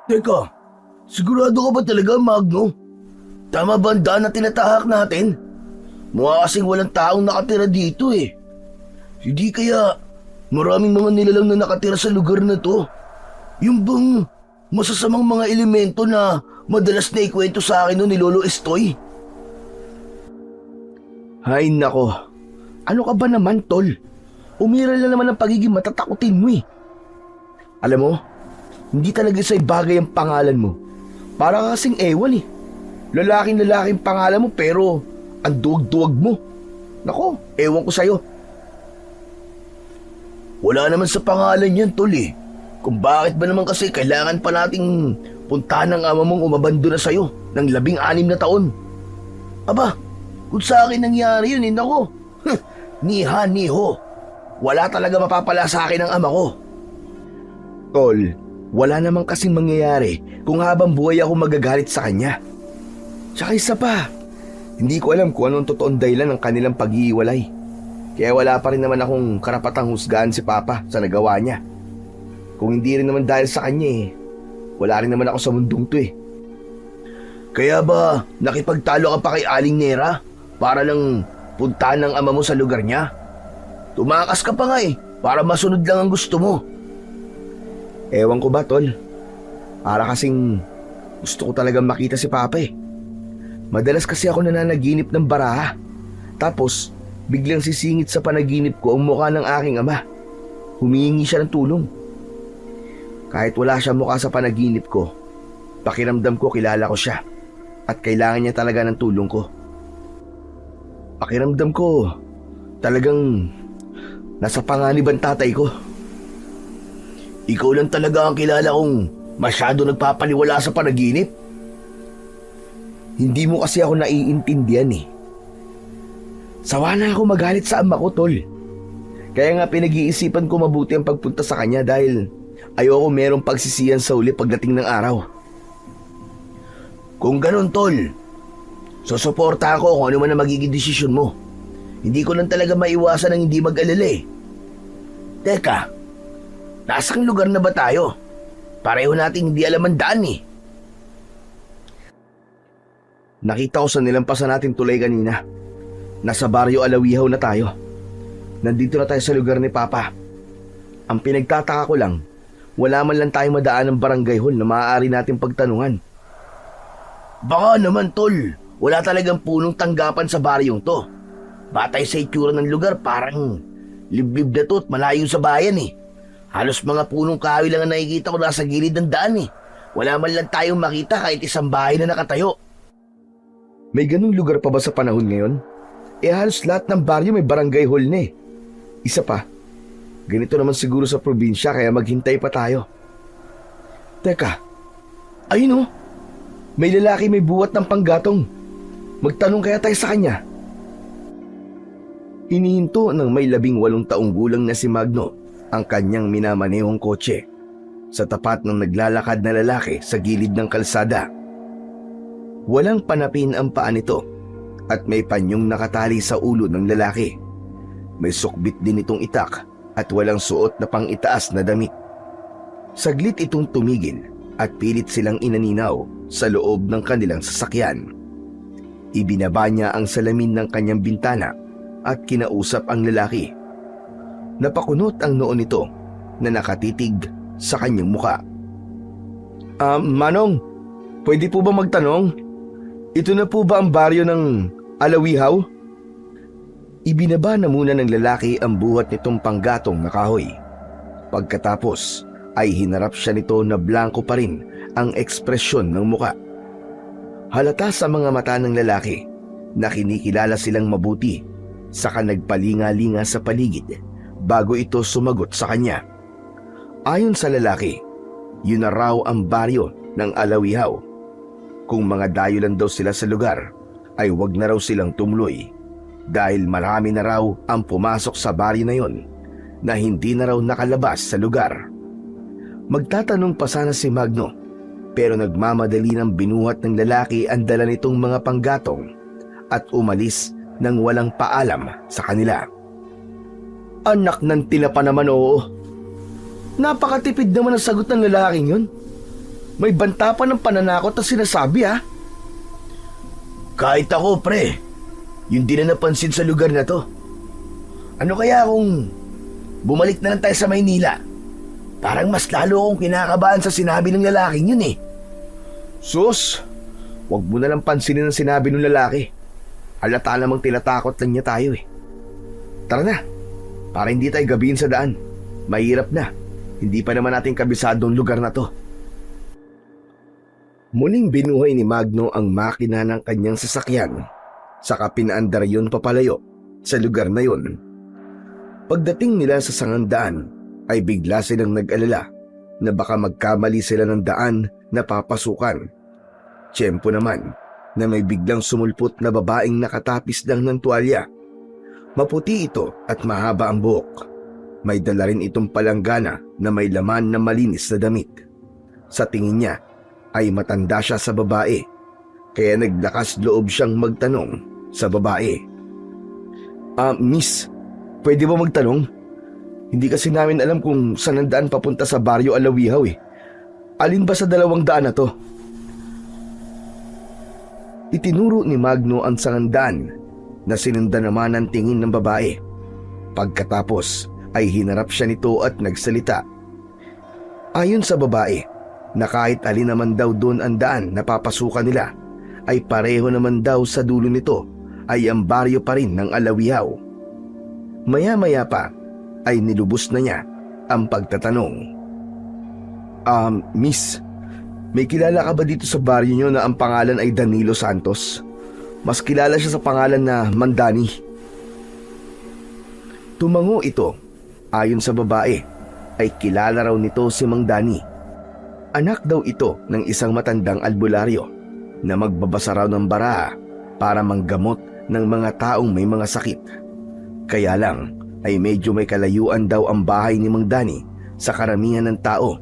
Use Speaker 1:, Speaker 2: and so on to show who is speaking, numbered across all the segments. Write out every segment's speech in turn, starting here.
Speaker 1: Teka, sigurado ka ba talaga, Magno? Tama ba ang daan na tinatahak natin? Mukha kasing walang taong nakatira dito eh. Hindi kaya maraming mga nilalang na nakatira sa lugar na to? Yung bang masasamang mga elemento na madalas na ikwento sa akin ni Lolo Estoy? Hay nako, ano ka ba naman, tol? Umiral na naman ang pagiging matatakutin mo eh. Alam mo, hindi talaga sa'y bagay ang pangalan mo. Para kasing ewan eh. Lalaking pangalan mo pero ang duwag-duwag mo. Nako, ewan ko sa'yo. Wala naman sa pangalan yan, tol eh. Kung bakit ba naman kasi kailangan pa nating puntahan ng ama mong umabando na sa'yo ng 16 na taon. Aba, kung sa akin nangyari yun, nako. Niha, niho. Wala talaga mapapala sa akin ang ama ko. Tol, wala naman kasing mangyayari kung habang buhay ako magagalit sa kanya. Tsaka isa pa, hindi ko alam kung anong totoong dahilan ng kanilang pag-iiwalay. Kaya wala pa rin naman akong karapatang husgahan si Papa sa nagawa niya. Kung hindi rin naman dahil sa kanya wala rin naman ako sa mundong to eh. Kaya ba nakipagtalo ka pa kay Aling Nera para lang puntahan ng ama mo sa lugar niya? Tumakas ka pa nga para masunod lang ang gusto mo. Ewan ko ba, tol? Para kasing gusto ko talagang makita si Papa eh. Madalas kasi ako nananaginip ng baraha. Tapos biglang sisingit sa panaginip ko ang mukha ng aking ama. Humihingi siya ng tulong. Kahit wala siya mukha sa panaginip ko, pakiramdam ko kilala ko siya at kailangan niya talaga ng tulong ko. Pakiramdam ko talagang nasa panganib ang tatay ko. Ikaw lang talaga ang kilala kong masyado nagpapaliwala sa panaginip. Hindi mo kasi ako naiintindihan eh. Sawa na ako magalit sa ama ko, tol. Kaya nga pinag-iisipan ko mabuti ang pagpunta sa kanya dahil ayoko merong pagsisiyan sa uli pagdating ng araw. Kung ganun, tol, susuporta ako kung ano man ang magiging desisyon mo. Hindi ko lang talaga maiwasan ang hindi mag-alala eh. Teka, nasang lugar na ba tayo? Pareho nating hindi alam ang daan eh. Nakita ko sa nilampasan natin tulay kanina. Nasa Baryo Alawihaw na tayo. Nandito na tayo sa lugar ni Papa. Ang pinagtataka ko lang, wala man lang tayong madaan ng barangay hall na maaari natin pagtanungan. Baka naman, tol, wala talagang punong tanggapan sa baryong to. Batay sa itsura ng lugar, parang liblib na to at malayo sa bayan eh. Halos mga punong kahoy lang ang nakikita ko nasa gilid ng daan eh. Wala man lang tayong makita kahit isang bahay na nakatayo. May ganung lugar pa ba sa panahon ngayon? Halos lahat ng baryo may barangay hall na eh. Isa pa, ganito naman siguro sa probinsya kaya maghintay pa tayo. Teka, ayun oh, may lalaki may buhat ng panggatong. Magtanong kaya tayo sa kanya. Inihinto ng may 18 taong gulang na si Magno ang kanyang minamanehong kotse sa tapat ng naglalakad na lalaki sa gilid ng kalsada. Walang panapin ang paa nito at may panyong nakatali sa ulo ng lalaki. May sukbit din itong itak at walang suot na pang-itaas na damit. Saglit itong tumigil at pilit silang inaninaw sa loob ng kanilang sasakyan. Ibinaba niya ang salamin ng kanyang bintana at kinausap ang lalaki. Napakunot ang noo nito na nakatitig sa kanyang muka. Manong, pwede po ba magtanong? Ito na po ba ang baryo ng Alawihaw? Ibinaba na muna ng lalaki ang buhat nitong panggatong na kahoy. Pagkatapos ay hinarap siya nito na blanko pa rin ang ekspresyon ng muka. Halata sa mga mata ng lalaki na kinikilala silang mabuti, saka nagpalinga-linga sa paligid bago ito sumagot sa kanya. Ayon sa lalaki, yun na raw ang baryo ng Alawihaw. Kung mga dayo lang daw sila sa lugar, ay wag na raw silang tumuloy dahil marami na raw ang pumasok sa baryo na yon na hindi na raw nakalabas sa lugar. Magtatanong pa sana si Magno pero nagmamadali ng binuhat ng lalaki ang dala nitong mga panggatong at umalis nang walang paalam sa kanila. Anak ng tinapa naman, oo. Napakatipid naman ang sagot ng lalaking yun. May banta pa ng pananakot na sinasabi ha. Kahit ako pre, yun din na napansin sa lugar na to. Ano kaya kung bumalik na lang tayo sa Maynila? Parang mas lalo akong kinakabahan sa sinabi ng lalaking yun eh. Sus, wag mo na lang pansinin ang sinabi ng lalaki. Halata namang tinatakot lang niya tayo eh. Tara na, para hindi tayo gabihin sa daan. Mahirap na, hindi pa naman natin kabisado ang lugar na to. Muling binuhay ni Magno ang makina ng kanyang sasakyan, saka pinaandar yun papalayo sa lugar na yun. Pagdating nila sa sangandaan ay bigla silang nag-alala na baka magkamali sila ng daan na papasukan. Tiyempo naman na may biglang sumulpot na babaeng nakatapis lang ng tuwalya. Maputi ito at mahaba ang buhok. May dala rin itong palanggana na may laman na malinis na damit. Sa tingin niya ay matanda siya sa babae, kaya naglakas loob siyang magtanong sa babae. Miss, pwede ba magtanong? Hindi kasi namin alam kung saan ang daan papunta sa Baryo Alawihaw eh. Alin ba sa 2 daan na to? Itinuro ni Magno ang sangandaan na sinundan naman ang tingin ng babae. Pagkatapos ay hinarap siya nito at nagsalita. Ayon sa babae, na kahit alin naman daw doon ang daan na papasukan nila, ay pareho naman daw sa dulo nito ay ang baryo pa rin ng Alawihaw. Maya-maya pa ay nilubos na niya ang pagtatanong. Miss, may kilala ka ba dito sa baryo nyo na ang pangalan ay Danilo Santos? Mas kilala siya sa pangalan na Mandani. Tumango ito. Ayon sa babae, ay kilala raw nito si Mang Dani. Anak daw ito ng isang matandang albularyo na magbabasa raw ng baraha para manggamot ng mga taong may mga sakit. Kaya lang ay medyo may kalayuan daw ang bahay ni Mang Dani sa karamihan ng tao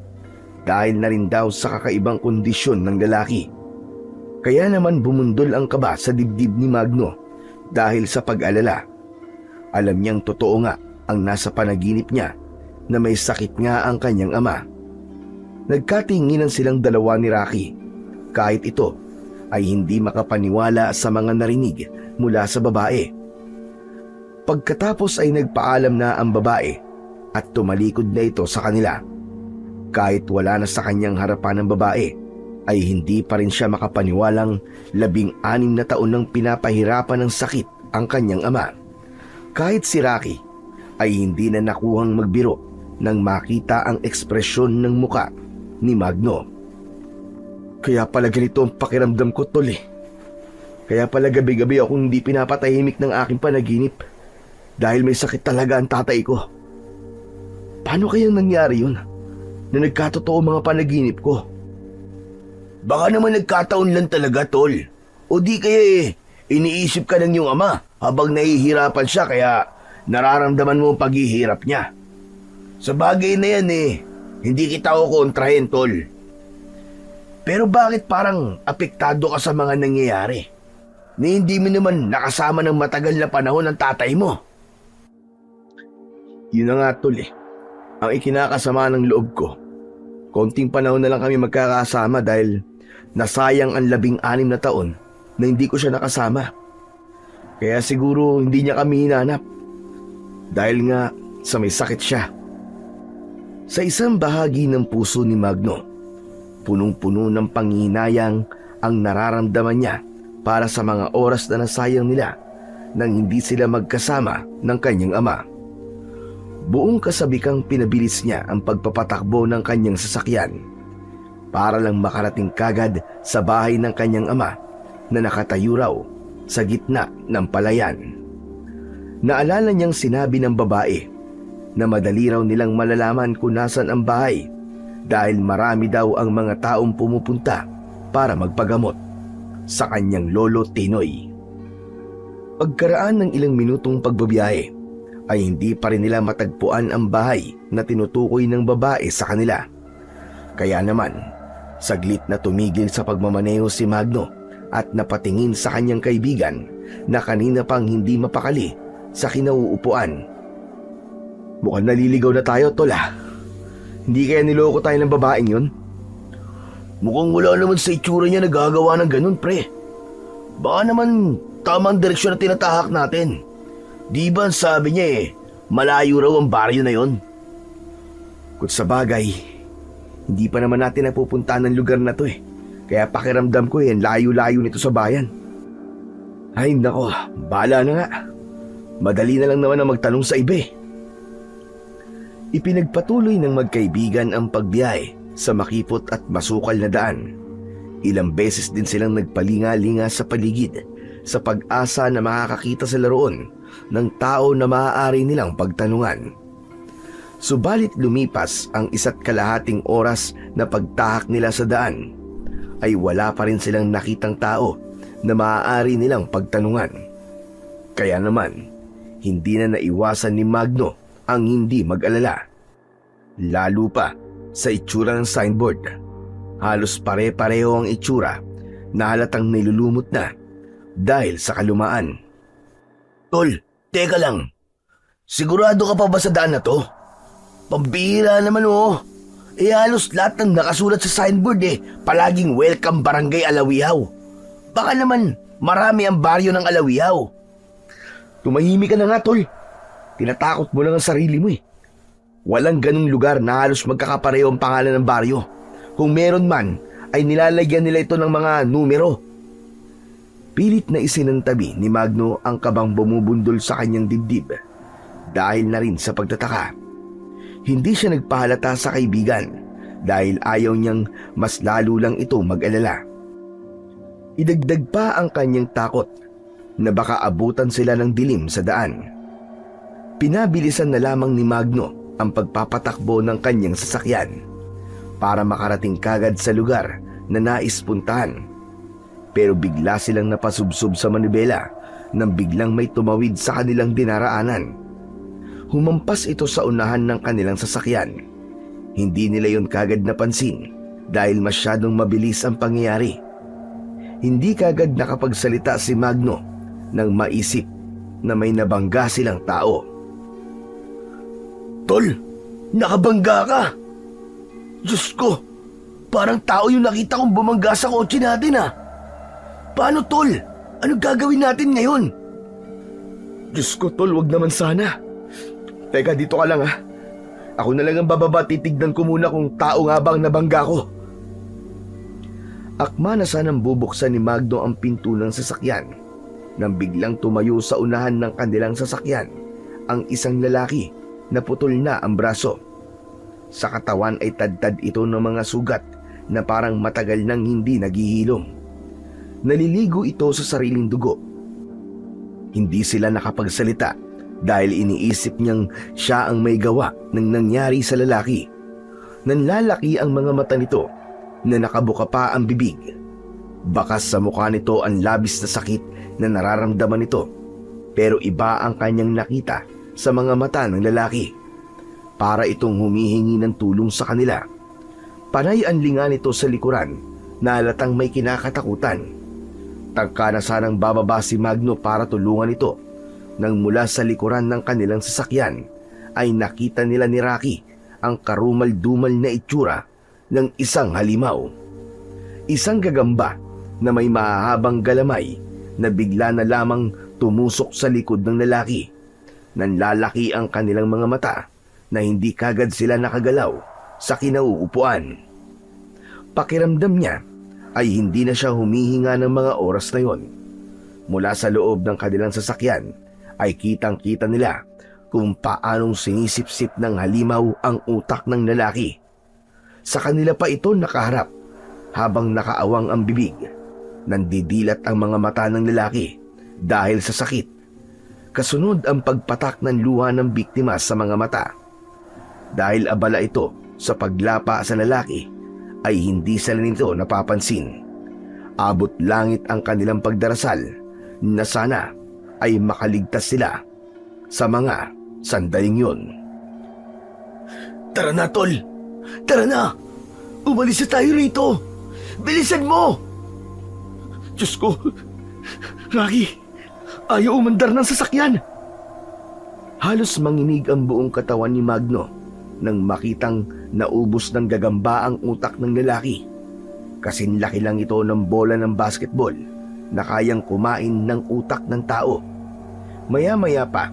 Speaker 1: dahil na rin daw sa kakaibang kondisyon ng lalaki. Kaya naman bumundol ang kaba sa dibdib ni Magno dahil sa pag-alala. Alam niyang totoo nga ang nasa panaginip niya na may sakit nga ang kanyang ama. Nagkatinginan silang dalawa ni Rocky, kahit ito ay hindi makapaniwala sa mga narinig mula sa babae. Pagkatapos ay nagpaalam na ang babae at tumalikod na ito sa kanila. Kahit wala na sa kanyang harapan ng babae, ay hindi pa rin siya makapaniwalang 16 na taon nang pinapahirapan ng sakit ang kanyang ama. Kahit si Rocky ay hindi na nakuhang magbiro nang makita ang ekspresyon ng muka ni Magno. Kaya pala ganito ang pakiramdam ko, tol eh. Kaya pala gabi-gabi akong hindi pinapatahimik ng aking panaginip dahil may sakit talaga ang tatay ko. Paano kayang nangyari yun na nagkatotoo mga panaginip ko? Baka naman nagkataon lang talaga, tol. O di kaya iniisip ka ng iyong ama habang nahihirapan siya kaya nararamdaman mo ang paghihirap niya. Sa bagay na yan hindi kita kukontrahin, tol. Pero bakit parang apektado ka sa mga nangyayari? Ni hindi mo naman nakasama ng matagal na panahon ng tatay mo. Yun na nga, tol eh. Ang ikinakasama ng loob ko. Konting panahon na lang kami magkakasama dahil nasayang ang 16 na taon na hindi ko siya nakasama. Kaya siguro hindi niya kami hinanap. Dahil nga sa may sakit siya. Sa isang bahagi ng puso ni Magno, punong-puno ng panghihinayang ang nararamdaman niya para sa mga oras na nasayang nila nang hindi sila magkasama ng kanyang ama. Buong kasabikang pinabilis niya ang pagpapatakbo ng kanyang sasakyan para lang makarating kagad sa bahay ng kanyang ama na nakatayo raw sa gitna ng palayan. Naalala niyang sinabi ng babae na madali raw nilang malalaman kung nasan ang bahay dahil marami daw ang mga taong pumupunta para magpagamot sa kanyang lolo Tinoy. Pagkaraan ng ilang minutong pagbabiyahe ay hindi pa rin nila matagpuan ang bahay na tinutukoy ng babae sa kanila. Kaya naman, saglit na tumigil sa pagmamaneho si Magno at napatingin sa kanyang kaibigan na kanina pang hindi mapakali sa kinauupuan. Mukhang naliligaw na tayo, tol ah. Hindi kaya niloko tayo ng babaeng yun? Mukhang wala naman sa itsura niya nagagawa ng ganun, pre. Baka naman tamang direksyon na tinatahak natin. Di ba sabi niya malayo raw ang baryo na yon?
Speaker 2: Kung sa bagay, hindi pa naman natin napupuntahan ng lugar na to Kaya pakiramdam ko ang layo-layo nito sa bayan. Ay nako, bahala na nga. Madali na lang naman ang magtanong sa iba Ipinagpatuloy ng magkaibigan ang pagbiyahe sa makipot at masukal na daan. Ilang beses din silang nagpalinga-linga sa paligid sa pag-asa na makakakita sila roon ng tao na maaari nilang pagtanungan. Subalit lumipas ang 1.5 oras na pagtahak nila sa daan, ay wala pa rin silang nakitang tao na maaari nilang pagtanungan. Kaya naman, hindi na naiwasan ni Magno ang hindi mag-alala. Lalo pa sa itsura ng signboard. Halos pare-pareho ang itsura na halatang nilulumot na dahil sa kalumaan.
Speaker 1: Tol, teka lang. Sigurado ka pa ba sa daan na to? Pambihira naman halos lahat ng nakasulat sa signboard palaging welcome barangay Alawihaw. Baka naman marami ang baryo ng Alawihaw.
Speaker 2: Tumahimik ka na nga, tol. Tinatakot mo lang ang sarili mo Walang ganung lugar na halos magkakapareho ang pangalan ng baryo. Kung meron man, ay nilalagyan nila ito ng mga numero. Pilit na isinantabi ni Magno ang kabang bumubundol sa kanyang dibdib. Dahil na rin sa pagtataka. Hindi siya nagpahalata sa kaibigan dahil ayaw niyang mas lalo lang ito mag-alala. Idagdag pa ang kanyang takot na baka abutan sila ng dilim sa daan. Pinabilisan na lamang ni Magno ang pagpapatakbo ng kanyang sasakyan para makarating kagad sa lugar na nais puntahan. Pero bigla silang napasubsob sa manibela nang biglang may tumawid sa kanilang dinaraanan. Humampas ito sa unahan ng kanilang sasakyan. Hindi nila yon kagad napansin dahil masyadong mabilis ang pangyayari. Hindi kagad nakapagsalita si Magno nang maisip na may nabangga silang tao.
Speaker 1: Tol, nakabangga ka! Diyos ko, parang tao yung nakita kong bumangga sa kotse natin Paano, tol? Anong gagawin natin ngayon?
Speaker 2: Diyos ko, tol, wag naman sana. Teka, dito ka lang Ako na lang ang bababa, titignan ko muna kung tao nga bang nabangga ko. Akma na sanang bubuksan ni Magno ang pinto ng sasakyan nang biglang tumayo sa unahan ng kanilang sasakyan ang isang lalaki na putol na ang braso. Sa katawan ay tadtad ito ng mga sugat na parang matagal nang hindi naghihilom. Naliligo ito sa sariling dugo. Hindi sila nakapagsalita dahil iniisip niyang siya ang may gawa ng nangyari sa lalaki. Nanlalaki ang mga mata nito na nakabuka pa ang bibig. Bakas sa mukha nito ang labis na sakit na nararamdaman nito, pero iba ang kanyang nakita sa mga mata ng lalaki. Para itong humihingi ng tulong sa kanila. Panay ang linga nito sa likuran na halatang may kinakatakutan. Tagka na sanang bababa si Magno para tulungan ito nang mula sa likuran ng kanilang sasakyan ay nakita nila ni Rocky ang karumal-dumal na itsura ng isang halimaw. Isang gagamba na may mahahabang galamay na bigla na lamang tumusok sa likod ng lalaki. Nanlalaki ang kanilang mga mata na hindi kagad sila nakagalaw sa kinauupuan. Pakiramdam niya ay hindi na siya humihinga ng mga oras na yon. Mula sa loob ng kanilang sasakyan ay kitang-kita nila kung paanong sinisip-sip ng halimaw ang utak ng lalaki. Sa kanila pa ito nakaharap habang nakaawang ang bibig. Nandidilat ang mga mata ng lalaki dahil sa sakit. Kasunod ang pagpatak ng luha ng biktima sa mga mata. Dahil abala ito sa paglapa sa lalaki ay hindi sila nito napapansin. Abot langit ang kanilang pagdarasal na sana ay makaligtas sila sa mga sandaling yun.
Speaker 1: Tara na, tol! Tara na! Umalis na tayo rito! Bilisan mo!
Speaker 2: Diyos ko! Rocky! Ayaw umandar ng sasakyan! Halos manginig ang buong katawan ni Magno nang makitang naubos ng gagamba ang utak ng lalaki. Kasing laki lang ito ng bola ng basketball na kayang kumain ng utak ng tao. Maya-maya pa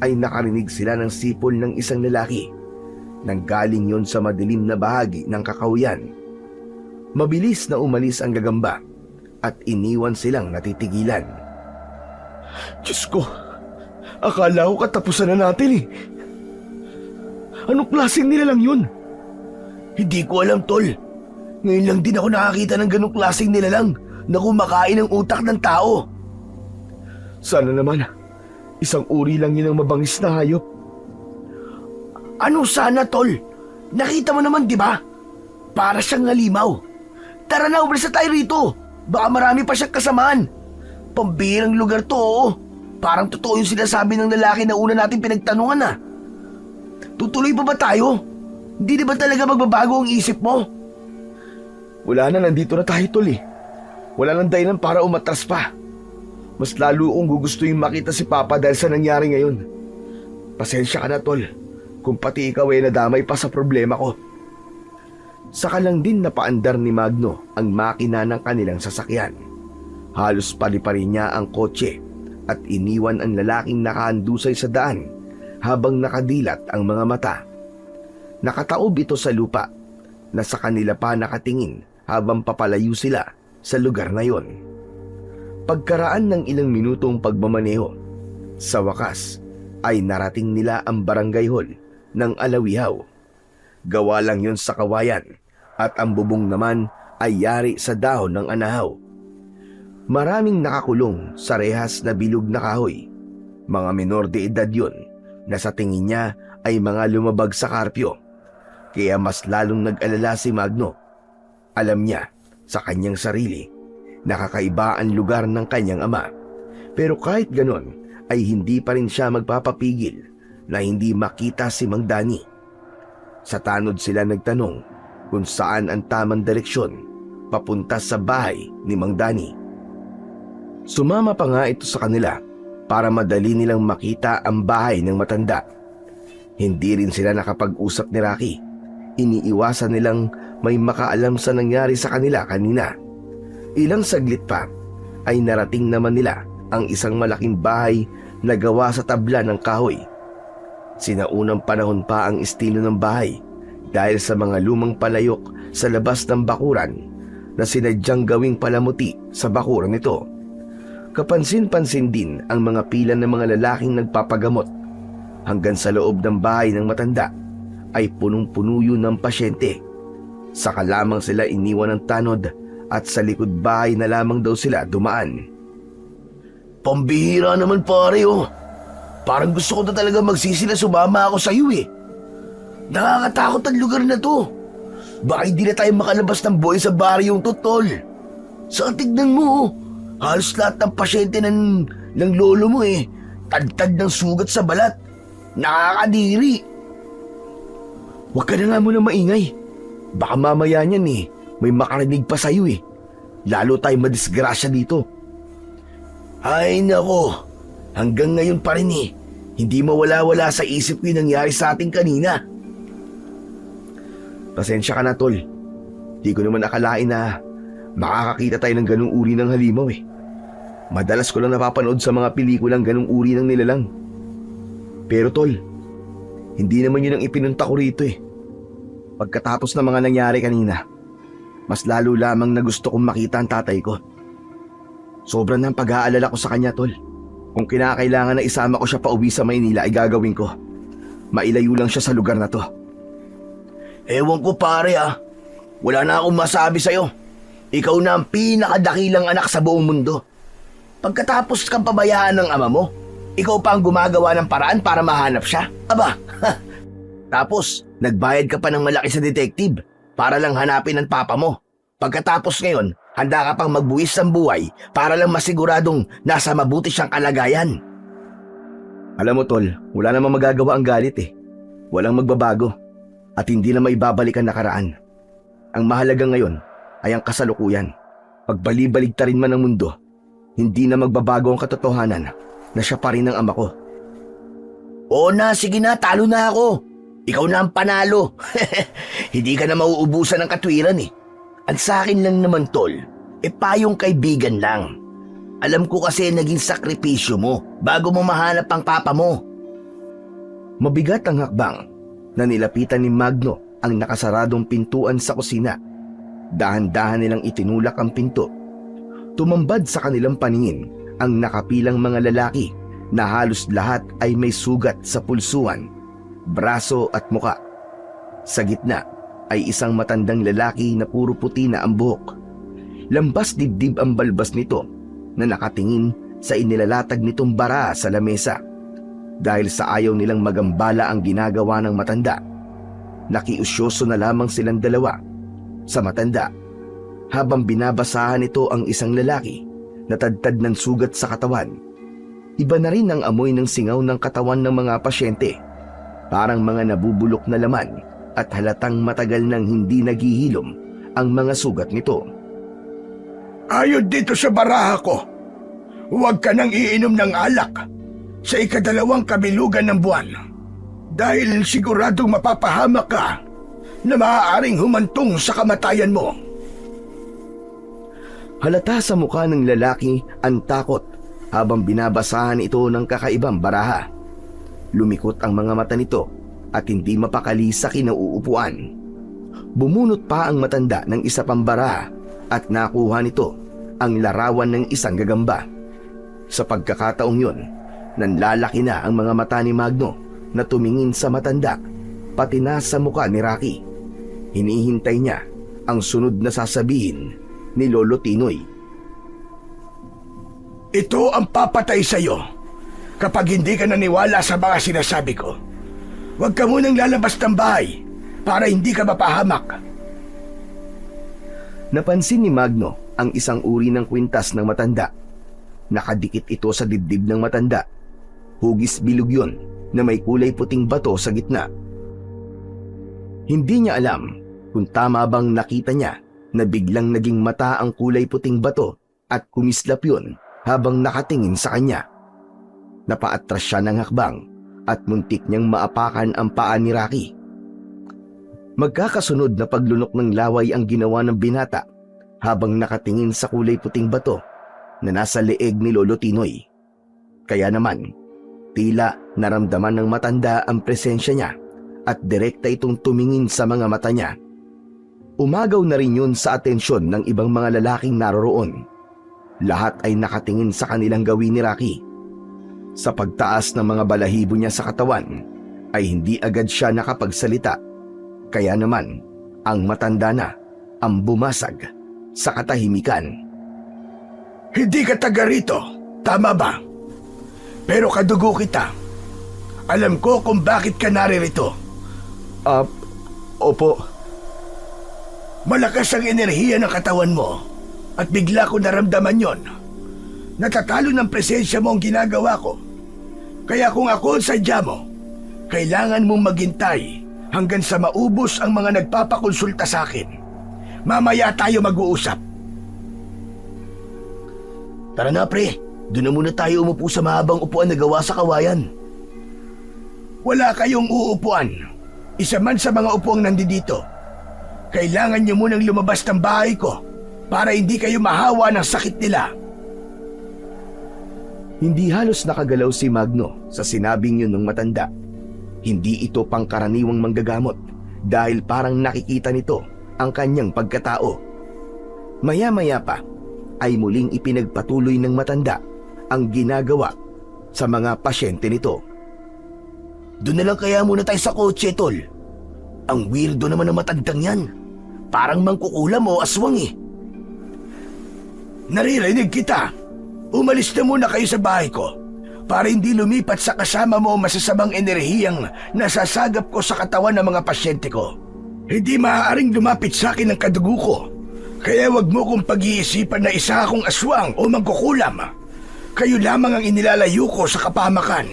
Speaker 2: ay nakarinig sila ng sipol ng isang lalaki. Nanggaling yon sa madilim na bahagi ng kakahuyan. Mabilis na umalis ang gagamba at iniwan silang natitigilan.
Speaker 1: Diyos ko, akala ko katapusan na natin eh. Anong klaseng nilalang yun? Hindi ko alam, tol. Ngayon lang din ako nakakita ng ganong klaseng nilalang na kumakain ng utak ng tao. Sana naman, isang uri lang yun ang mabangis na hayop. Ano sana, tol? Nakita mo naman, di ba? Para siyang halimaw. Tara na, umalis na tayo rito. Baka marami pa siyang kasamaan. Pambirang lugar to, oo. Parang totoo yung sinasabi ng lalaki na una natin pinagtanungan na. Tutuloy pa ba tayo? Hindi na ba talaga magbabago ang isip mo? Wala na, nandito na tayo, tol eh. Wala nang dahilan para umatras pa. Mas lalo kong gugustuhin makita si Papa dahil sa nangyari ngayon. Pasensya ka na, tol, kung pati ikaw ay nadamay pa sa problema ko.
Speaker 2: Saka lang din napaandar ni Magno ang makina ng kanilang sasakyan. Halos pali-pari niya ang kotse at iniwan ang lalaking nakahandusay sa daan habang nakadilat ang mga mata. Nakataob ito sa lupa na sa kanila pa nakatingin habang papalayo sila sa lugar na yon. Pagkaraan ng ilang minutong pagmamaneho, sa wakas ay narating nila ang barangay hall ng Alawihaw. Gawa lang yon sa kawayan at ang bubong naman ay yari sa dahon ng anahaw. Maraming nakakulong sa rehas na bilog na kahoy. Mga menor de edad yon na sa tingin niya ay mga lumabag sa karpyo. Kaya mas lalong nag-alala si Magno. Alam niya sa kanyang sarili na kakaiba ang lugar ng kanyang ama. Pero kahit ganon ay hindi pa rin siya magpapapigil na hindi makita si Mang Dani. Sa tanod sila nagtanong kung saan ang tamang direksyon papunta sa bahay ni Mang Dani. Sumama pa nga ito sa kanila para madali nilang makita ang bahay ng matanda. Hindi rin sila nakapag-usap ni Rocky. Iniiwasan nilang may makaalam sa nangyari sa kanila kanina. Ilang saglit pa ay narating naman nila ang isang malaking bahay na gawa sa tabla ng kahoy. Sinaunang panahon pa ang estilo ng bahay dahil sa mga lumang palayok sa labas ng bakuran na sinadyang gawing palamuti sa bakuran nito. Kapansin-pansin din ang mga pila ng mga lalaking nagpapagamot. Hanggang sa loob ng bahay ng matanda ay punong-puno yun ng pasyente. Saka lamang sila iniwan ng tanod at sa likod bahay na lamang daw sila dumaan. Pambihira naman pare oh. Parang gusto ko na talaga magsisi na sumama ako sa iyo eh. Nakakatakot ang lugar na to. Baka hindi na tayo makalabas ng buhay sa baryong to, tol. Saka tignan mo oh. Halos lahat ng pasyente ng lolo mo eh. Tad-tad ng sugat sa balat. Nakakadiri. Huwag ka na nga muna maingay. Baka mamaya niyan eh, may makarinig pa sa'yo eh. Lalo tayo madisgrasya dito. Ay nako, hanggang ngayon pa rin eh. Hindi mawala-wala sa isip ko yung nangyari sa atin kanina. Pasensya ka na, tol. Di ko naman akalain na makakakita tayo ng ganung uri ng halimaw eh. Madalas ko lang napapanood sa mga pelikulang ganung uri ng nilalang. Pero tol, hindi naman yun ang ipinunta ko rito eh. Pagkatapos ng mga nangyari kanina, mas lalo lamang na gusto kong makita ang tatay ko. Sobrang ng pag-aalala ko sa kanya, tol. Kung kinakailangan na isama ko siya pa uwi sa Maynila ay gagawin ko. Mailayo lang siya sa lugar na to. Ewan ko pare ah. Wala na akong masabi sa'yo. Ikaw na ang pinakadakilang anak sa buong mundo. Pagkatapos kang pabayaan ng ama mo, ikaw pa ang gumagawa ng paraan para mahanap siya? Aba, tapos nagbayad ka pa ng malaki sa detective para lang hanapin ang papa mo. Pagkatapos ngayon, handa ka pang magbuwis ng buhay para lang masiguradong nasa mabuti siyang kalagayan. Alam mo tol, wala namang magagawa ang galit eh. Walang magbabago at hindi na maibabalik ang nakaraan. Ang mahalaga ngayon ay ang kasalukuyan. Pagbali-baligtarin man ng mundo, hindi na magbabago ang katotohanan na siya pa rin ang ama ko. Oo na, sige na, talo na ako. Ikaw na ang panalo. Hindi ka na mauubusan ng katwiran eh.
Speaker 1: Ang sa akin lang naman tol, payong kaibigan lang. Alam ko kasi naging sakripisyo mo bago mo mahanap ang papa mo.
Speaker 2: Mabigat ang hakbang na nilapitan ni Magno ang nakasaradong pintuan sa kusina. Dahan-dahan nilang itinulak ang pinto. Tumambad sa kanilang paningin ang nakapilang mga lalaki na halos lahat ay may sugat sa pulsuan, braso at muka. Sa gitna ay isang matandang lalaki na puro puti na ang buhok. Lambas dibdib ang balbas nito na nakatingin sa inilalatag nitong bara sa lamesa. Dahil sa ayaw nilang magambala ang ginagawa ng matanda, nakiusyoso na lamang silang dalawa sa matanda habang binabasahan nito ang isang lalaki na tadtad ng sugat sa katawan. Iba na rin ang amoy ng singaw ng katawan ng mga pasyente, parang mga nabubulok na laman at halatang matagal nang hindi naghihilom ang mga sugat nito.
Speaker 3: Ayon dito sa baraha ko, huwag ka nang iinom ng alak sa ikadalawang kabilugan ng buwan dahil siguradong mapapahamak ka na maaaring humantong sa kamatayan mo.
Speaker 2: Halata sa mukha ng lalaki ang takot habang binabasahan ito ng kakaibang baraha. Lumikot ang mga mata nito at hindi mapakali sa kinauupuan. Bumunot pa ang matanda ng isa pang baraha at nakuha nito ang larawan ng isang gagamba. Sa pagkakataong yun, nanlalaki na ang mga mata ni Magno na tumingin sa matanda, pati na sa mukha ni Rocky. Hinihintay niya ang sunod na sasabihin ni Lolo Tinoy.
Speaker 3: Ito ang papatay sa iyo kapag hindi ka naniwala sa mga sinasabi ko. Huwag ka munang lalabas ng bahay para hindi ka mapahamak.
Speaker 2: Napansin ni Magno ang isang uri ng kwintas ng matanda. Nakadikit ito sa dibdib ng matanda. Hugis bilog yun na may kulay puting bato sa gitna. Hindi niya alam kung tama bang nakita niya na biglang naging mata ang kulay puting bato at kumislap yun habang nakatingin sa kanya. Napaatras siya ng hakbang at muntik niyang maapakan ang paa ni Rocky. Magkakasunod na paglunok ng laway ang ginawa ng binata habang nakatingin sa kulay puting bato na nasa leeg ni Lolo Tinoy. Kaya naman, tila naramdaman ng matanda ang presensya niya at direkta itong tumingin sa mga mata niya. Umagaw na rin yun sa atensyon ng ibang mga lalaking naroroon. Lahat ay nakatingin sa kanilang gawin ni Rocky. Sa pagtaas ng mga balahibo niya sa katawan, ay hindi agad siya nakapagsalita. Kaya naman, ang matanda na ang bumasag sa katahimikan.
Speaker 3: Hindi ka taga rito, tama ba? Pero kadugo kita. Alam ko kung bakit ka naririto.
Speaker 2: Opo.
Speaker 3: Malakas ang enerhiya ng katawan mo at bigla ko naramdaman yon. Natatalo ng presensya mo ang ginagawa ko. Kaya kung ako ang sadya mo, kailangan mong maghintay hanggang sa maubos ang mga nagpapakonsulta sa akin. Mamaya tayo mag-uusap.
Speaker 1: Tara na pre, doon na muna tayo umupo sa mahabang upuan na gawa sa kawayan.
Speaker 3: Wala kayong uupuan. Isa man sa mga upuang nandito. Kailangan niyo munang lumabas ng bahay ko para hindi kayo mahawa ng sakit nila.
Speaker 2: Hindi halos nakagalaw si Magno sa sinabing yun ng matanda. Hindi ito pangkaraniwang manggagamot dahil parang nakikita nito ang kanyang pagkatao. Maya-maya pa ay muling ipinagpatuloy ng matanda ang ginagawa sa mga pasyente nito.
Speaker 1: Doon na lang kaya muna tayo sa kotse, tol. Ang weirdo naman ng matandang yan. Parang mangkukulam o aswang eh.
Speaker 3: Naririnig kita. Umalis na muna kayo sa bahay ko para hindi lumipat sa kasama mo ang masasamang enerhiyang nasasagap ko sa katawan ng mga pasyente ko. Hindi maaaring lumapit sa akin ang kadugo ko. Kaya wag mo kong pag-iisipan na isa akong aswang o mangkukulam. Kayo lamang ang inilalayo ko sa kapahamakan.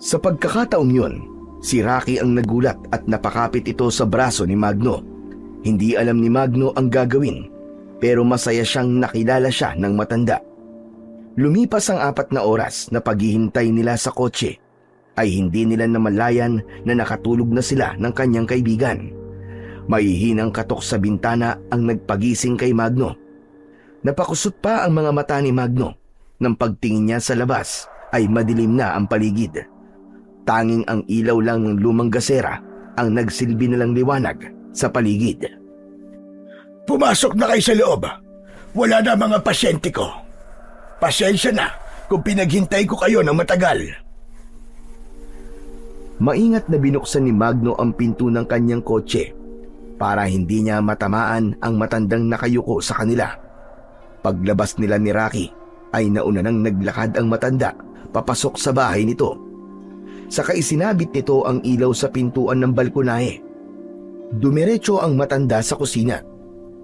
Speaker 2: Sa pagkakataong yun, si Rocky ang nagulat at napakapit ito sa braso ni Magno. Hindi alam ni Magno ang gagawin, pero masaya siyang nakilala siya ng matanda. Lumipas ang 4 na oras na paghihintay nila sa kotse, ay hindi nila namalayan na nakatulog na sila ng kanyang kaibigan. Mahihinang katok sa bintana ang nagpagising kay Magno. Napakusot pa ang mga mata ni Magno. Nang pagtingin niya sa labas ay madilim na ang paligid. Tanging ang ilaw lang ng lumang gasera ang nagsilbi nilang liwanag sa paligid.
Speaker 3: Pumasok na kayo sa loob. Wala na mga pasyente ko. Pasensya na kung pinaghintay ko kayo ng matagal.
Speaker 2: Maingat na binuksan ni Magno ang pinto ng kanyang kotse para hindi niya matamaan ang matandang nakayuko sa kanila. Paglabas nila ni Rocky ay nauna nang naglakad ang matanda papasok sa bahay nito. Saka isinabit nito ang ilaw sa pintuan ng balkonahe. Dumiretso ang matanda sa kusina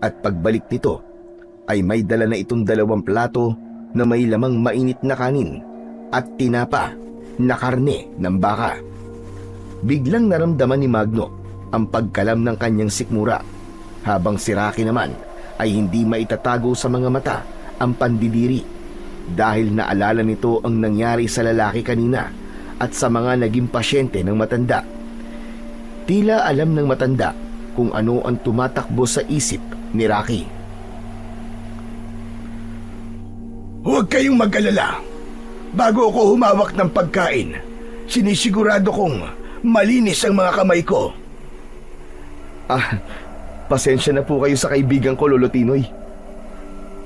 Speaker 2: at pagbalik nito ay may dala na itong 2 plato na may lamang mainit na kanin at tinapa na karne ng baka. Biglang naramdaman ni Magno ang pagkalam ng kanyang sikmura, habang si Rocky naman ay hindi maitatago sa mga mata ang pandidiri dahil naalala nito ang nangyari sa lalaki kanina at sa mga naging pasyente ng matanda. Tila alam ng matanda kung ano ang tumatakbo sa isip ni Rocky.
Speaker 3: Huwag kayong mag-alala. Bago ako humawak ng pagkain, sinisigurado kong malinis ang mga kamay ko.
Speaker 2: Pasensya na po kayo sa kaibigan ko, Lolo Tinoy.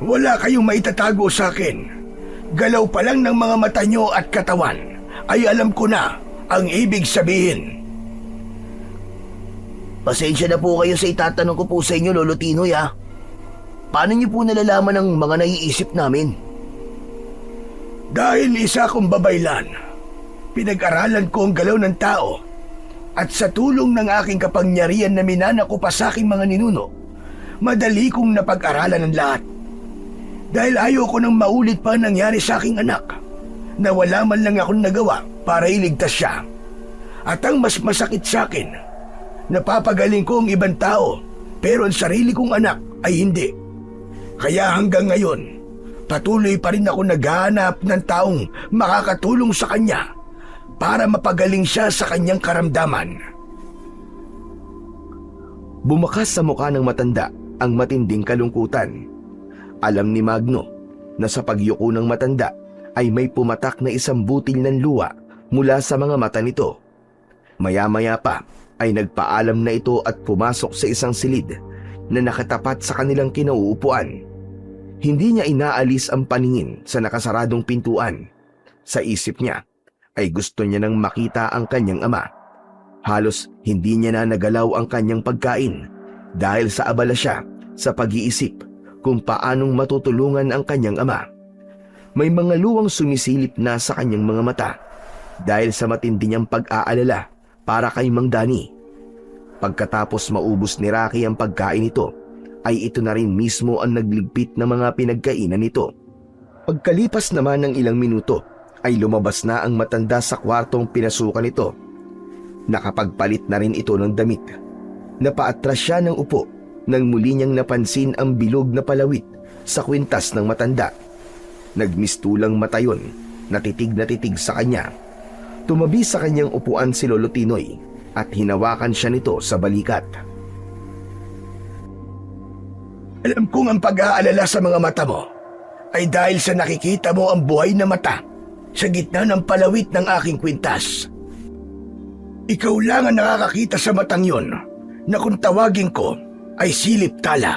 Speaker 3: Wala kayong maitatago sa akin. Galaw pa lang ng mga mata nyo at katawan ay alam ko na ang ibig sabihin.
Speaker 1: Pasensya na po kayo sa itatanong ko po sa inyo, Lolo Tinoy, ha? Paano niyo po nalalaman ang mga naiisip namin?
Speaker 3: Dahil isa akong babaylan, pinag-aralan ko ang galaw ng tao at sa tulong ng aking kapangyarihan na minana ko pa sa aking mga ninuno, madali kong napag-aralan ang lahat. Dahil ayoko nang maulit pa nangyari sa aking anak na wala man lang akong nagawa para iligtas siya. At ang mas masakit sa akin, napapagaling ko ang ibang tao pero ang sarili kong anak ay hindi. Kaya hanggang ngayon, patuloy pa rin ako naghahanap ng taong makakatulong sa kanya para mapagaling siya sa kanyang karamdaman.
Speaker 2: Bumakas sa mukha ng matanda ang matinding kalungkutan. Alam ni Magno na sa pagyuko ng matanda ay may pumatak na isang butil ng luha mula sa mga mata nito. Maya-maya pa ay nagpaalam na ito at pumasok sa isang silid na nakatapat sa kanilang kinauupuan. Hindi niya inaalis ang paningin sa nakasaradong pintuan. Sa isip niya ay gusto niya nang makita ang kanyang ama. Halos hindi niya na nagalaw ang kanyang pagkain dahil sa abala siya sa pag-iisip kung paanong matutulungan ang kanyang ama. May mga luwang sumisilip na sa kanyang mga mata dahil sa matindi niyang pag-aalala para kay Mang Dani. Pagkatapos maubos ni Rocky ang pagkain nito, ay ito na rin mismo ang nagligpit ng mga pinagkainan nito. Pagkalipas naman ng ilang minuto, ay lumabas na ang matanda sa kwartong pinasukan nito. Nakapagpalit na rin ito ng damit. Napaatras siya ng upo nang muli niyang napansin ang bilog na palawit sa kwintas ng matanda. Nagmistulang mata yun, na titig sa kanya. Tumabi sa kanyang upuan si Lolo Tinoy at hinawakan siya nito sa balikat.
Speaker 3: Alam kong ang pag-aalala sa mga mata mo ay dahil sa nakikita mo ang buhay na mata sa gitna ng palawit ng aking kwintas. Ikaw lang ang nakakakita sa matang yon na kung tawagin ko ay silip tala.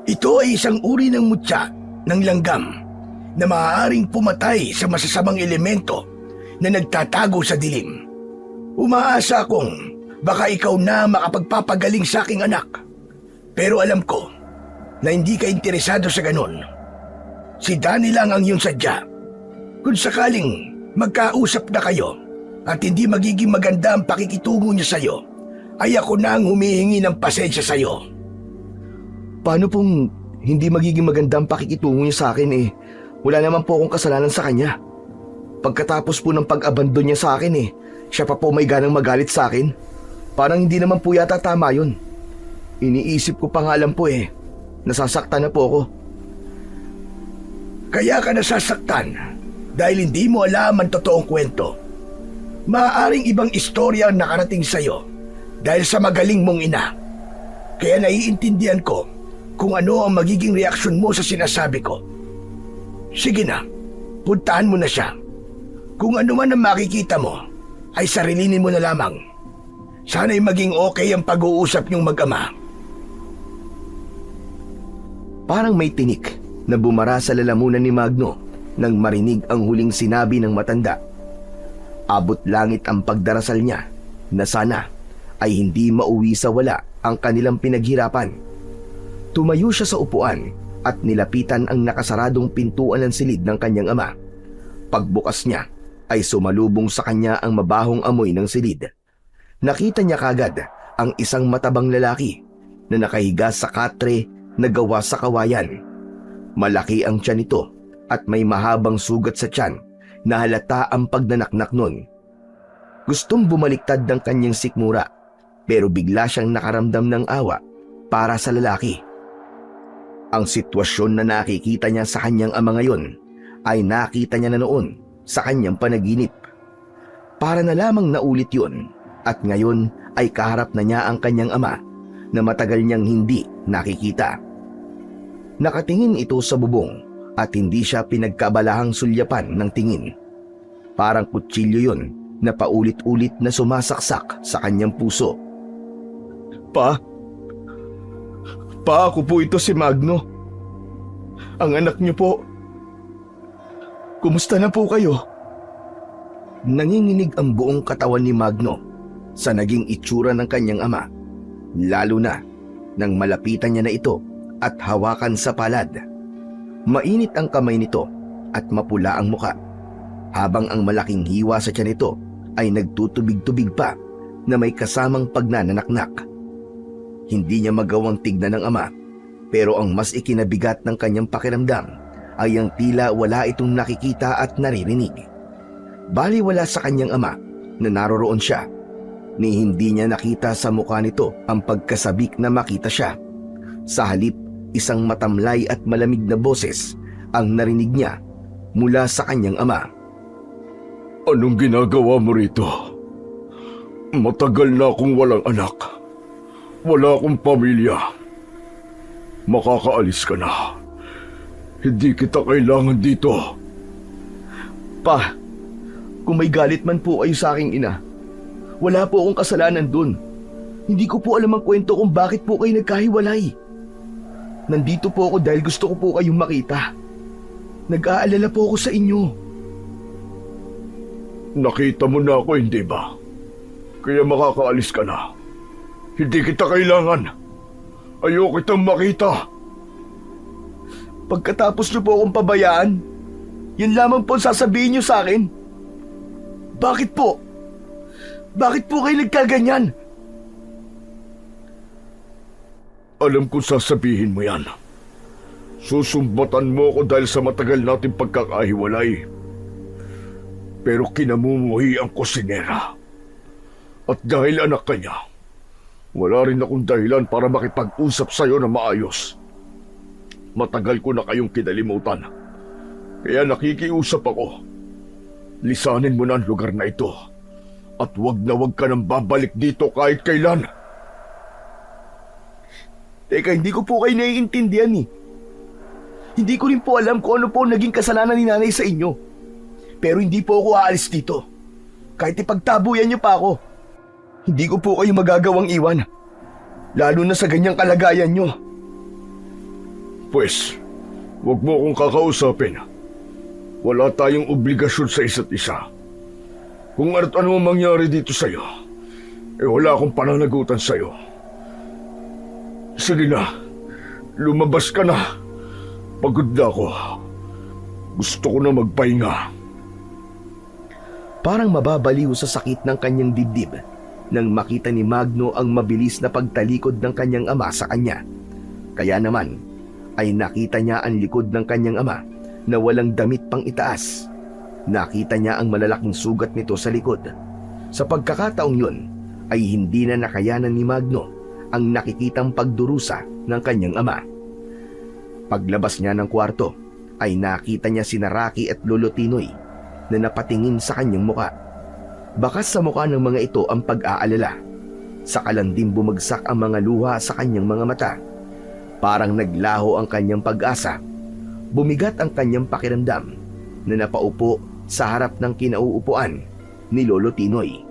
Speaker 3: Ito ay isang uri ng mutya ng langgam na maaaring pumatay sa masasamang elemento na nagtatago sa dilim. Umaasa akong baka ikaw na makapagpapagaling sa aking anak. Pero alam ko na hindi ka interesado sa ganon. Si Danny lang ang iyong sadya. Kung sakaling magkausap na kayo at hindi magiging maganda ang pakikitungo niya sa iyo, ay ako na ang humihingi ng pasensya sa iyo.
Speaker 2: Paano pong hindi magiging maganda ang pakikitungo niya sa akin eh? Wala naman po akong kasalanan sa kanya. Pagkatapos po ng pag-abandon niya sa akin siya pa po may ganang magalit sa akin. Parang hindi naman po yata tama yun. Iniisip ko pa nga lang po nasasaktan na po ako.
Speaker 3: Kaya ka nasasaktan dahil hindi mo alam ang totoong kwento. Maaaring ibang istorya ang nakarating sa iyo dahil sa magaling mong ina. Kaya naiintindihan ko kung ano ang magiging reaksyon mo sa sinasabi ko. Sige na, puntahan mo na siya. Kung ano man ang makikita mo, ay sarilinin mo na lamang. Sana'y maging okay ang pag-uusap niyong mag-ama.
Speaker 2: Parang may tinik na bumara sa lalamunan ni Magno nang marinig ang huling sinabi ng matanda. Abot langit ang pagdarasal niya na sana ay hindi mauwi sa wala ang kanilang pinaghirapan. Tumayo siya sa upuan at nilapitan ang nakasaradong pintuan ng silid ng kanyang ama. Pagbukas niya ay sumalubong sa kanya ang mabahong amoy ng silid. Nakita niya kagad ang isang matabang lalaki na nakahiga sa katre na gawa sa kawayan. Malaki ang tiyan nito at may mahabang sugat sa tiyan na halata ang pagnanaknak nun. Gustong bumaliktad ng kanyang sikmura pero bigla siyang nakaramdam ng awa para sa lalaki. Ang sitwasyon na nakikita niya sa kanyang ama ngayon ay nakita niya na noon sa kanyang panaginip. Para na lamang naulit yun at ngayon ay kaharap na niya ang kanyang ama na matagal niyang hindi nakikita. Nakatingin ito sa bubong at hindi siya pinagkabalahang sulyapan ng tingin. Parang kutsilyo yun na paulit-ulit na sumasaksak sa kanyang puso.
Speaker 1: Pa, ako po ito si Magno. Ang anak niyo po. Kumusta na po kayo?
Speaker 2: Nanginginig ang buong katawan ni Magno sa naging itsura ng kanyang ama, lalo na nang malapitan niya na ito at hawakan sa palad. Mainit ang kamay nito at mapula ang muka, habang ang malaking hiwa sa tiyan nito ay nagtutubig-tubig pa na may kasamang pagnananaknak. Hindi niya magawang tignan ng ama, pero ang mas ikinabigat ng kanyang pakiramdam ay ang tila wala itong nakikita at naririnig. Baliwala sa kanyang ama na naroroon siya, ni hindi niya nakita sa mukha nito ang pagkasabik na makita siya. Sa halip, isang matamlay at malamig na boses ang narinig niya mula sa kanyang ama.
Speaker 1: Anong ginagawa mo rito? Matagal na akong walang anak. Wala akong pamilya. Makakaalis ka na. Hindi kita kailangan dito.
Speaker 2: Pa, kung may galit man po kayo sa aking ina, wala po akong kasalanan dun. Hindi ko po alam ang kwento kung bakit po kayo nagkahiwalay. Nandito po ako dahil gusto ko po kayong makita. Nag-aalala po ako sa inyo.
Speaker 1: Nakita mo na ako, hindi ba? Kaya makakaalis ka na. Hindi kita kailangan. Ayoko kitang makita.
Speaker 2: Pagkatapos niyo po akong pabayaan, yun lamang po sasabihin niyo sa akin. Bakit po? Bakit po kayo nagkaganyan?
Speaker 1: Alam kong sasabihin mo yan. Susumbatan mo ako dahil sa matagal nating pagkakahiwalay. Pero kinamumuhi ang kusinera. At dahil anak ka niya, wala rin akong dahilan para makipag-usap sa'yo na maayos. Matagal ko na kayong kinalimutan. Kaya nakikiusap ako. Lisanin mo na ang lugar na ito. At wag na wag ka nang babalik dito kahit kailan.
Speaker 2: Teka, hindi ko po kayo naiintindihan eh. Hindi ko rin po alam kung ano po naging kasalanan ni nanay sa inyo. Pero hindi po ako aalis dito. Kahit ipagtabuyan niyo pa ako. Hindi ko po kayo magagawang iwan. Lalo na sa ganyang kalagayan niyo.
Speaker 1: Pues, wag mo akong kakausapin. Wala tayong obligasyon sa isa't isa. Kung ano mangyari dito sa'yo, wala akong pananagutan sa'yo. Sige na, lumabas ka na. Pagod na ako. Gusto ko na magpahinga.
Speaker 2: Parang mababaliw sa sakit ng kanyang dibdib nang makita ni Magno ang mabilis na pagtalikod ng kanyang ama sa kanya. Kaya naman ay nakita niya ang likod ng kanyang ama na walang damit pang itaas. Nakita niya ang malalaking sugat nito sa likod. Sa pagkakataong yun ay hindi na nakayanan ni Magno ang nakikitang pagdurusa ng kanyang ama. Paglabas niya ng kwarto ay nakita niya sina Rocky at Lolo Tinoy na napatingin sa kanyang muka. Bakas sa mukha ng mga ito ang pag-aalala. Saka lang din bumagsak ang mga luha sa kanyang mga mata. Parang naglaho ang kanyang pag-asa. Bumigat ang kanyang pakiramdam na napaupo sa harap ng kinauupuan ni Lolo Tinoy.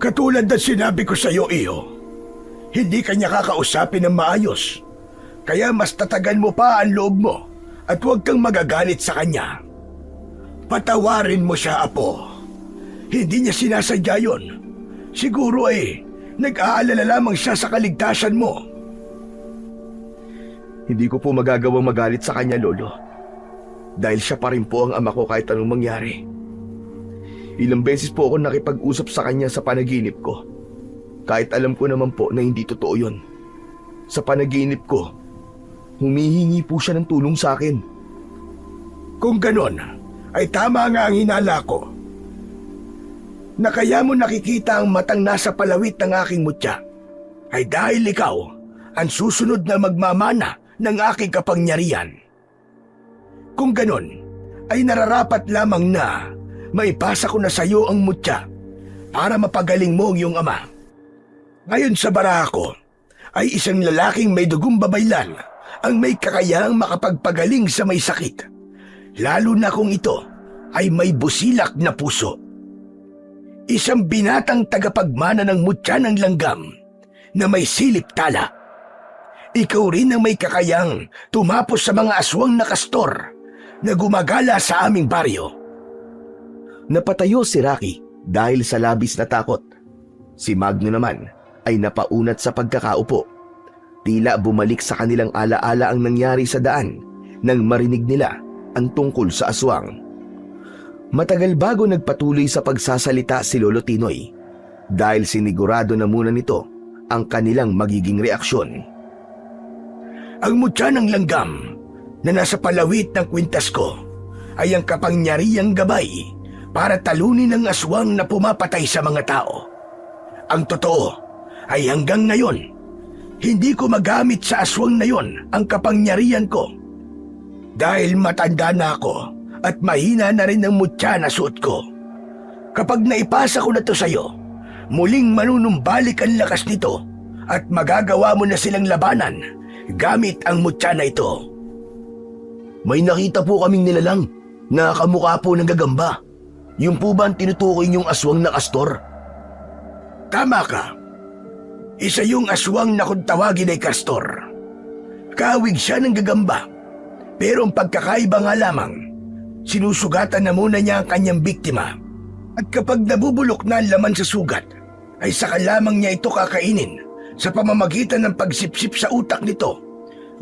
Speaker 3: Katulad ng sinabi ko sa iyo, Iyo, hindi kanya kakausapin ng maayos. Kaya mas tatagan mo pa ang loob mo at huwag kang magagalit sa kanya. Patawarin mo siya, Apo. Hindi niya sinasadya yun. Siguro nag-aalala lamang siya sa kaligtasan mo.
Speaker 2: Hindi ko po magagawang magalit sa kanya, Lolo. Dahil siya pa rin po ang ama ko kahit anong mangyari. Ilang beses po ako nakipag-usap sa kanya sa panaginip ko. Kahit alam ko naman po na hindi totoo yun. Sa panaginip ko, humihingi po siya ng tulong sa akin.
Speaker 3: Kung ganon, ay tama nga ang hinala ko. Na kaya mo nakikita ang matang nasa palawit ng aking mutya, ay dahil ikaw ang susunod na magmamana ng aking kapangyarihan. Kung ganon, ay nararapat lamang na maipasa ko na sa iyo ang mutya para mapagaling mo ang iyong ama. Ngayon sa baraha ko ay isang lalaking may dugong babaylan ang may kakayahang makapagpagaling sa may sakit, lalo na kung ito ay may busilak na puso. Isang binatang tagapagmana ng mutya ng langgam na may silip tala. Ikaw rin ang may kakayang tumapos sa mga aswang na kastor na gumagala sa aming baryo.
Speaker 2: Napatayo si Rocky dahil sa labis na takot. Si Magno naman ay napaunat sa pagkakaupo. Tila bumalik sa kanilang alaala ang nangyari sa daan nang marinig nila ang tungkol sa aswang. Matagal bago nagpatuloy sa pagsasalita si Lolo Tinoy dahil sinigurado na muna nito ang kanilang magiging reaksyon.
Speaker 3: Ang mutya ng langgam na nasa palawit ng kwintas ko ay ang kapangyarihang gabay para talunin ang aswang na pumapatay sa mga tao. Ang totoo ay hanggang ngayon, hindi ko magamit sa aswang na yon ang kapangyarihan ko. Dahil matanda na ako at mahina na rin ang mutya na suot ko. Kapag naipasa ko na to sa'yo, muling manunumbalik ang lakas nito at magagawa mo na silang labanan gamit ang mutya na ito.
Speaker 1: May nakita po kaming nilalang na kamukha po ng gagamba. Yung po ba ang tinutukoy niyong aswang na kastor?
Speaker 3: Tama ka. Isa yung aswang na kung tawagin ay kastor. Kawig siya ng gagamba. Pero ang pagkakaiba nga lamang, sinusugatan na muna niya ang kanyang biktima. At kapag nabubulok na ang laman sa sugat, ay saka lamang niya ito kakainin sa pamamagitan ng pagsipsip sa utak nito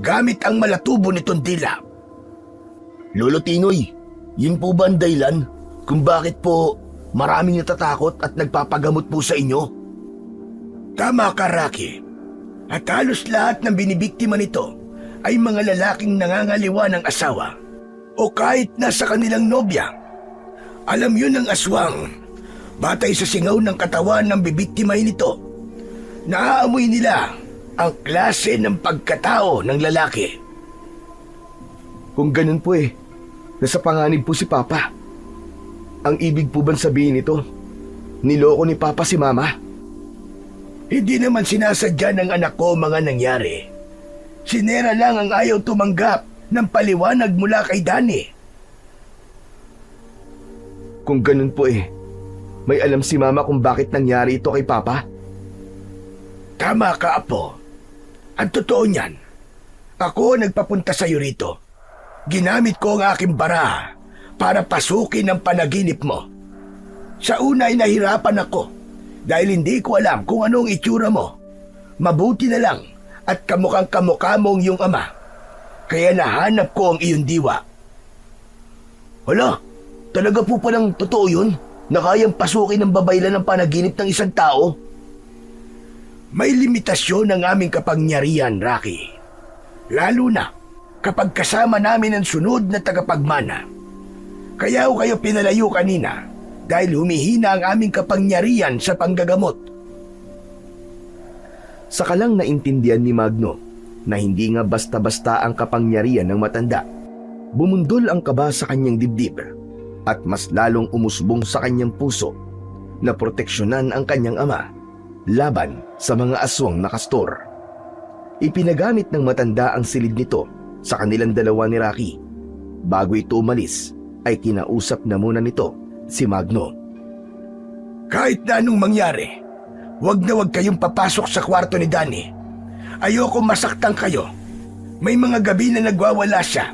Speaker 3: gamit ang malatubo nitong dila.
Speaker 1: Lolo Tinoy, yun po ba ang dahilan kung bakit po maraming natatakot at nagpapagamot po sa inyo?
Speaker 3: Tama ka, Rocky. At halos lahat ng binibiktima nito ay mga lalaking nangangaliwa ng asawa o kahit nasa kanilang nobya. Alam yun ng aswang, batay sa singaw ng katawan ng bibiktimay nito. Naaamoy nila ang klase ng pagkatao ng lalaki.
Speaker 2: Kung ganun po nasa panganib po si Papa. Ang ibig po bang sabihin nito, niloko ni Papa si Mama?
Speaker 3: Hindi naman sinasadya ng anak ko mga nangyari. Sinera lang ang ayaw tumanggap ng paliwanag mula kay Danny.
Speaker 2: Kung ganun po may alam si Mama kung bakit nangyari ito kay Papa?
Speaker 3: Tama ka, Apo. Ang totoo niyan, ako nagpapunta sa iyo rito. Ginamit ko ang aking bara para pasukin ang panaginip mo. Sa una ay nahirapan ako dahil hindi ko alam kung anong itsura mo. Mabuti na lang at kamukhang kamukha mo ang iyong ama. Kaya nahanap ko ang iyong diwa.
Speaker 1: Hala, talaga po palang totoo yun? Na kayang pasukin ng babaylan ng panaginip ng isang tao?
Speaker 3: May limitasyon ang aming kapangyarihan, Rocky. Lalo na kapag kasama namin ang sunod na tagapagmana. Kaya ko kayo pinalayo kanina dahil humihina ang aming kapangyarihan sa panggagamot.
Speaker 2: Saka lang naintindihan ni Magno na hindi nga basta-basta ang kapangyarihan ng matanda. Bumundol ang kaba sa kanyang dibdib at mas lalong umusbong sa kanyang puso na proteksyonan ang kanyang ama laban sa mga aswang na kastor. Ipinagamit ng matanda ang silid nito sa kanilang dalawa ni Rocky. Bago ito umalis, ay kinausap na muna nito si Magno.
Speaker 3: Kahit na anong mangyari, wag kayong papasok sa kwarto ni Danny. Ayoko masaktan kayo. May mga gabi na nagwawala siya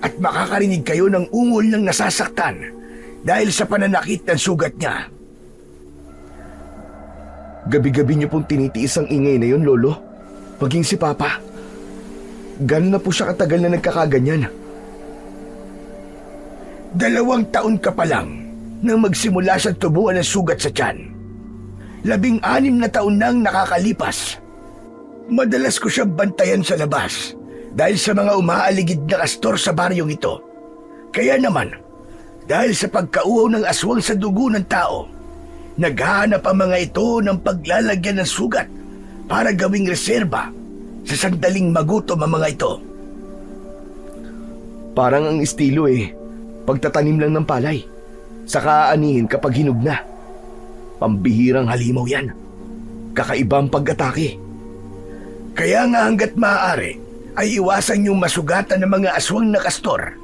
Speaker 3: at makakarinig kayo ng ungol ng nasasaktan dahil sa pananakit ng sugat niya.
Speaker 2: Gabi-gabi niyo pong tinitiis ang ingay na yun, Lolo. Maging si Papa. Gano'n na po siya katagal na nagkakaganyan?
Speaker 3: 2 taon ka pa lang nang magsimula siyang tubuan ng sugat sa tiyan. 16 na taon nang nakakalipas. Madalas ko siyang bantayan sa labas dahil sa mga umaaligid na kastor sa baryong ito. Kaya naman, dahil sa pagkauhaw ng aswang sa dugo ng tao, naghahanap ang mga ito ng paglalagyan ng sugat para gawing reserba sa sandaling magutom ang mga ito.
Speaker 2: Parang ang estilo pagtatanim lang ng palay, saka aanihin kapag hinog na. Pambihirang halimaw yan. Kakaibang pag-atake.
Speaker 3: Kaya nga hanggat maaari, ay iwasan niyong masugatan ng mga aswang na kastor.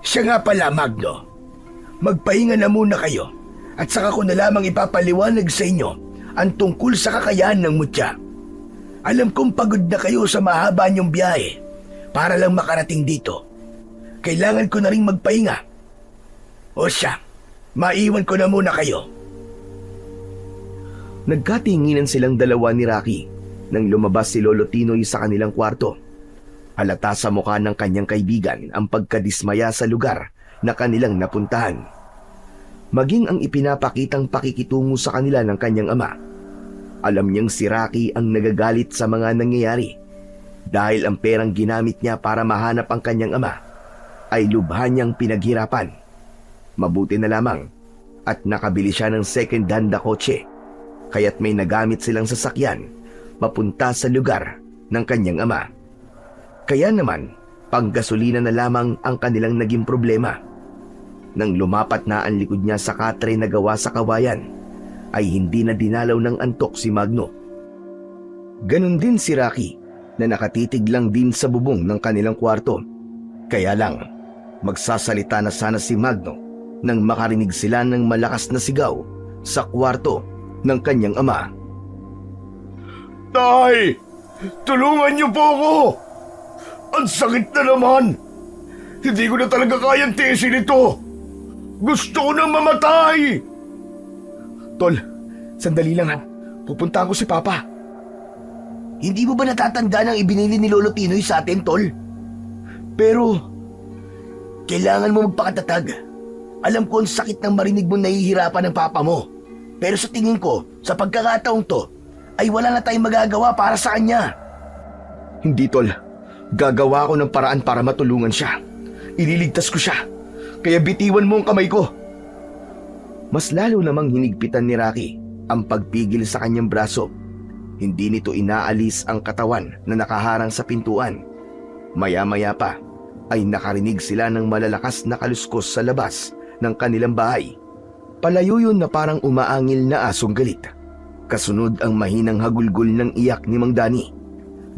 Speaker 3: Siya nga pala, Magno. Magpahinga na muna kayo at saka ko na lamang ipapaliwanag sa inyo ang tungkol sa kakayahan ng mutya. Alam kong pagod na kayo sa mahaba niyong biyahe para lang makarating dito. Kailangan ko na rin magpahinga. O siya, maiwan ko na muna kayo.
Speaker 2: Nagkatinginan silang dalawa ni Rocky nang lumabas si Lolo Tinoy sa kanilang kwarto. Halata sa mukha ng kanyang kaibigan ang pagkadismaya sa lugar na kanilang napuntahan. Maging ang ipinapakitang pakikitungo sa kanila ng kanyang ama. Alam niyang si Rocky ang nagagalit sa mga nangyayari dahil ang perang ginamit niya para mahanap ang kanyang ama ay lubha niyang pinaghirapan. Mabuti na lamang at nakabili siya ng second-hand na kotse, kaya't may nagamit silang sasakyan papunta sa lugar ng kanyang ama. Kaya naman, panggasolina na lamang ang kanilang naging problema. Nang lumapat na ang likod niya sa katre na gawa sa kawayan, ay hindi na dinalaw ng antok si Magno. Ganon din si Rocky na nakatitig lang din sa bubong ng kanilang kwarto. Kaya lang, magsasalita na sana si Magno nang makarinig sila ng malakas na sigaw sa kwarto ng kanyang ama.
Speaker 3: Tay! Tulungan niyo po ako! Ang sakit na naman! Hindi ko na talaga kayang tiisin ito! Gusto ko nang mamatay!
Speaker 2: Tol, sandali lang ha. Pupunta ko si Papa.
Speaker 1: Hindi mo ba natatandaan ang ibinili ni Lolo Tinoy sa atin, Tol? Pero, kailangan mo magpakatatag. Alam ko ang sakit ng marinig mo nahihirapan ng papa mo. Pero sa tingin ko, sa pagkakataong to, ay wala na tayong magagawa para sa kanya.
Speaker 2: Hindi, Tol. Gagawa ko ng paraan para matulungan siya. Ililigtas ko siya. Kaya bitiwan mo ang kamay ko. Mas lalo namang hinigpitan ni Rocky ang pagpigil sa kanyang braso. Hindi nito inaalis ang katawan na nakaharang sa pintuan. Maya-maya pa ay nakarinig sila ng malalakas na kaluskos sa labas ng kanilang bahay. Palayo yun na parang umaangil na asong galit. Kasunod ang mahinang hagulgol ng iyak ni Mang Danny.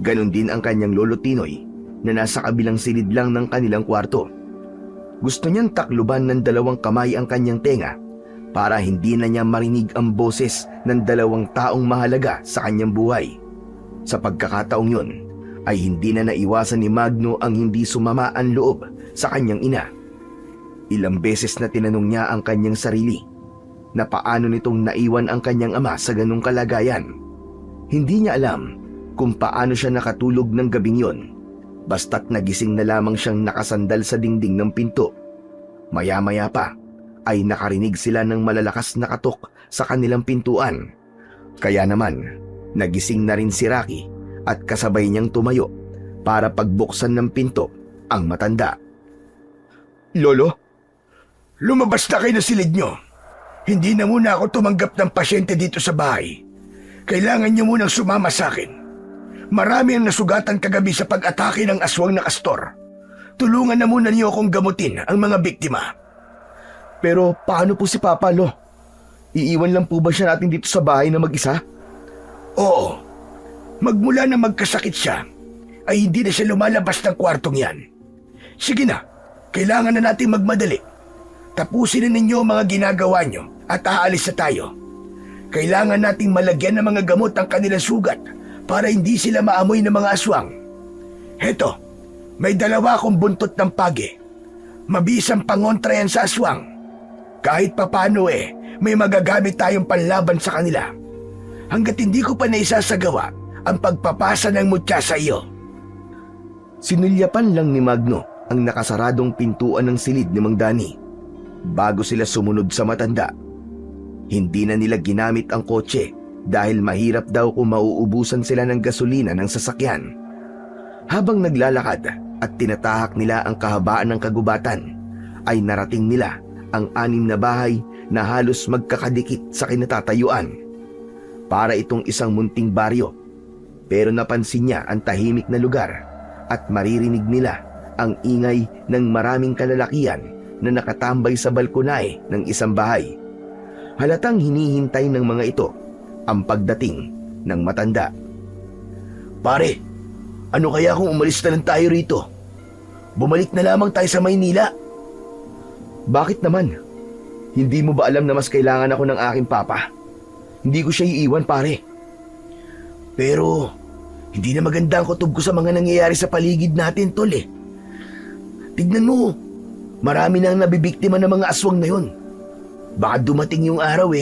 Speaker 2: Ganon din ang kanyang Lolo Tinoy na nasa kabilang silid lang ng kanilang kwarto. Gusto niyang takluban ng 2 kamay ang kanyang tenga para hindi na niya marinig ang boses ng 2 taong mahalaga sa kanyang buhay. Sa pagkakataong yun, ay hindi na naiwasan ni Magno ang hindi sumama ang loob sa kanyang ina. Ilang beses na tinanong niya ang kanyang sarili na paano nitong naiwan ang kanyang ama sa ganong kalagayan. Hindi niya alam kung paano siya nakatulog ng gabing yon, basta't nagising na lamang siyang nakasandal sa dingding ng pinto. Maya-maya pa ay nakarinig sila ng malalakas na katok sa kanilang pintuan. Kaya naman, nagising na rin si Rocky at kasabay niyang tumayo para pagbuksan ng pinto ang matanda.
Speaker 3: Lolo, lumabas na kayo na silid nyo. Hindi na muna ako tumanggap ng pasyente dito sa bahay. Kailangan niyo munang sumama sa akin. Marami ang nasugatan kagabi sa pag-atake ng aswang na kastor. Tulungan na muna niyo akong gamutin ang mga biktima.
Speaker 2: Pero paano po si Papa, Lo? Iiwan lang po ba siya natin dito sa bahay na mag-isa?
Speaker 3: Oo. Magmula na magkasakit siya, ay hindi na siya lumalabas ng kwartong yan. Sige na, kailangan na natin magmadali. Tapusin na ninyo ang mga ginagawa nyo at aalis na tayo. Kailangan nating malagyan ng mga gamot ang kanilang sugat para hindi sila maamoy ng mga aswang. Heto, may 2 akong buntot ng pagi. Mabisang pangontra yan sa aswang. Kahit papano may magagamit tayong panlaban sa kanila. Hanggat hindi ko pa naisasagawa ang pagpapasa ng mutya sa iyo.
Speaker 2: Sinulyapan lang ni Magno ang nakasaradong pintuan ng silid ni Mang Dani bago sila sumunod sa matanda. Hindi na nila ginamit ang kotse dahil mahirap daw kung mauubusan sila ng gasolina ng sasakyan. Habang naglalakad at tinatahak nila ang kahabaan ng kagubatan, ay narating nila ang 6 na bahay na halos magkakadikit sa kinatatayuan. Para itong isang munting baryo, pero napansin niya ang tahimik na lugar at maririnig nila ang ingay ng maraming kalalakihan na nakatambay sa balkonahe ng isang bahay. Halatang hinihintay ng mga ito ang pagdating ng matanda.
Speaker 1: Pare, ano kaya kung umalis na lang tayo rito? Bumalik na lamang tayo sa Maynila.
Speaker 2: Bakit naman? Hindi mo ba alam na mas kailangan ako ng aking papa? Hindi ko siya iiwan, pare.
Speaker 1: Pero, hindi na maganda ang kutob ko sa mga nangyayari sa paligid natin, tol Tignan mo, marami na ang nabibiktima ng mga aswang na yun. Baka dumating yung araw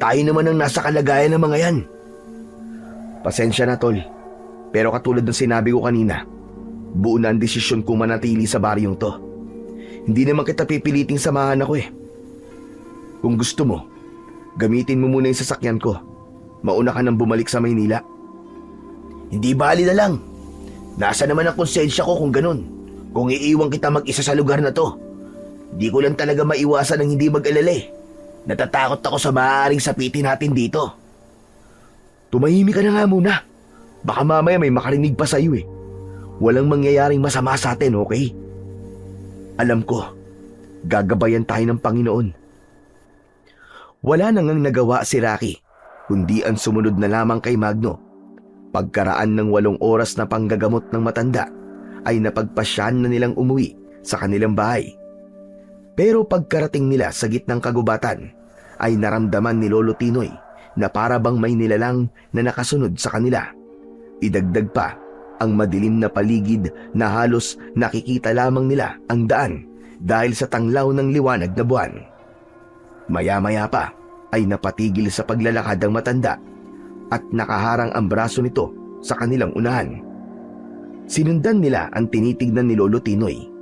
Speaker 1: tayo naman ang nasa kalagayan ng mga yan.
Speaker 2: Pasensya na, tol. Pero katulad ng sinabi ko kanina, buo na ang desisyon kong manatili sa baryong to. Hindi naman kita pipiliting samahan ako Kung gusto mo, gamitin mo muna yung sasakyan ko. Mauna ka nang bumalik sa Maynila.
Speaker 1: Hindi bali na lang. Nasa naman ang konsensya ko kung ganun. Kung iiwan kita mag-isa sa lugar na to. Di ko lang talaga maiwasan ng hindi mag-alala Natatakot ako sa maaaring sapitin natin dito.
Speaker 2: Tumahimik ka na nga muna. Baka mamaya may makarinig pa sa'yo Walang mangyayaring masama sa atin, okay? Alam ko, gagabayan tayo ng Panginoon. Wala nang nagawa si Rocky, kundi ang sumunod na lamang kay Magno. Pagkaraan ng 8 oras na panggagamot ng matanda, ay napagpasyan na nilang umuwi sa kanilang bahay. Pero pagkarating nila sa gitnang kagubatan, ay naramdaman ni Lolo Tinoy na para bang may nilalang na nakasunod sa kanila. Idagdag pa ang madilim na paligid na halos nakikita lamang nila ang daan dahil sa tanglaw ng liwanag na buwan. Maya-maya pa ay napatigil sa paglalakad ang matanda at nakaharang ang braso nito sa kanilang unahan. Sinundan nila ang tinitignan ni Lolo Tinoy.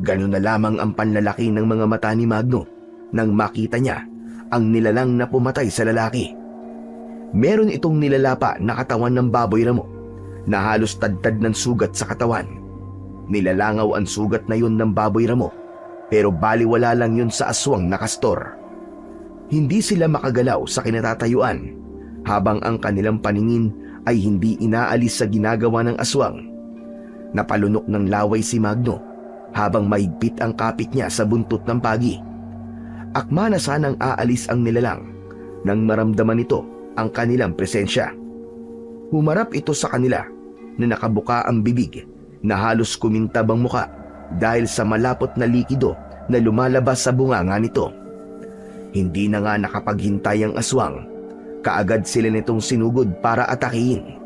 Speaker 2: Ganun na lamang ang panlalaki ng mga mata ni Magno nang makita niya ang nilalang na pumatay sa lalaki. Meron itong nilalapa na katawan ng baboy ramo na halos tadtad ng sugat sa katawan. Nilalangaw ang sugat na yun ng baboy ramo, pero baliwala lang yun sa aswang na kastor. Hindi sila makagalaw sa kinatatayuan habang ang kanilang paningin ay hindi inaalis sa ginagawa ng aswang. Napalunok ng laway si Magno habang mahigpit ang kapit niya sa buntot ng pagi. Akma na sanang aalis ang nilalang nang maramdaman nito ang kanilang presensya. Humarap ito sa kanila na nakabuka ang bibig na halos kumintab ang muka dahil sa malapot na likido na lumalabas sa bunganga nito. Hindi na nga nakapaghintay ang aswang. Kaagad sila nitong sinugod para atakihin.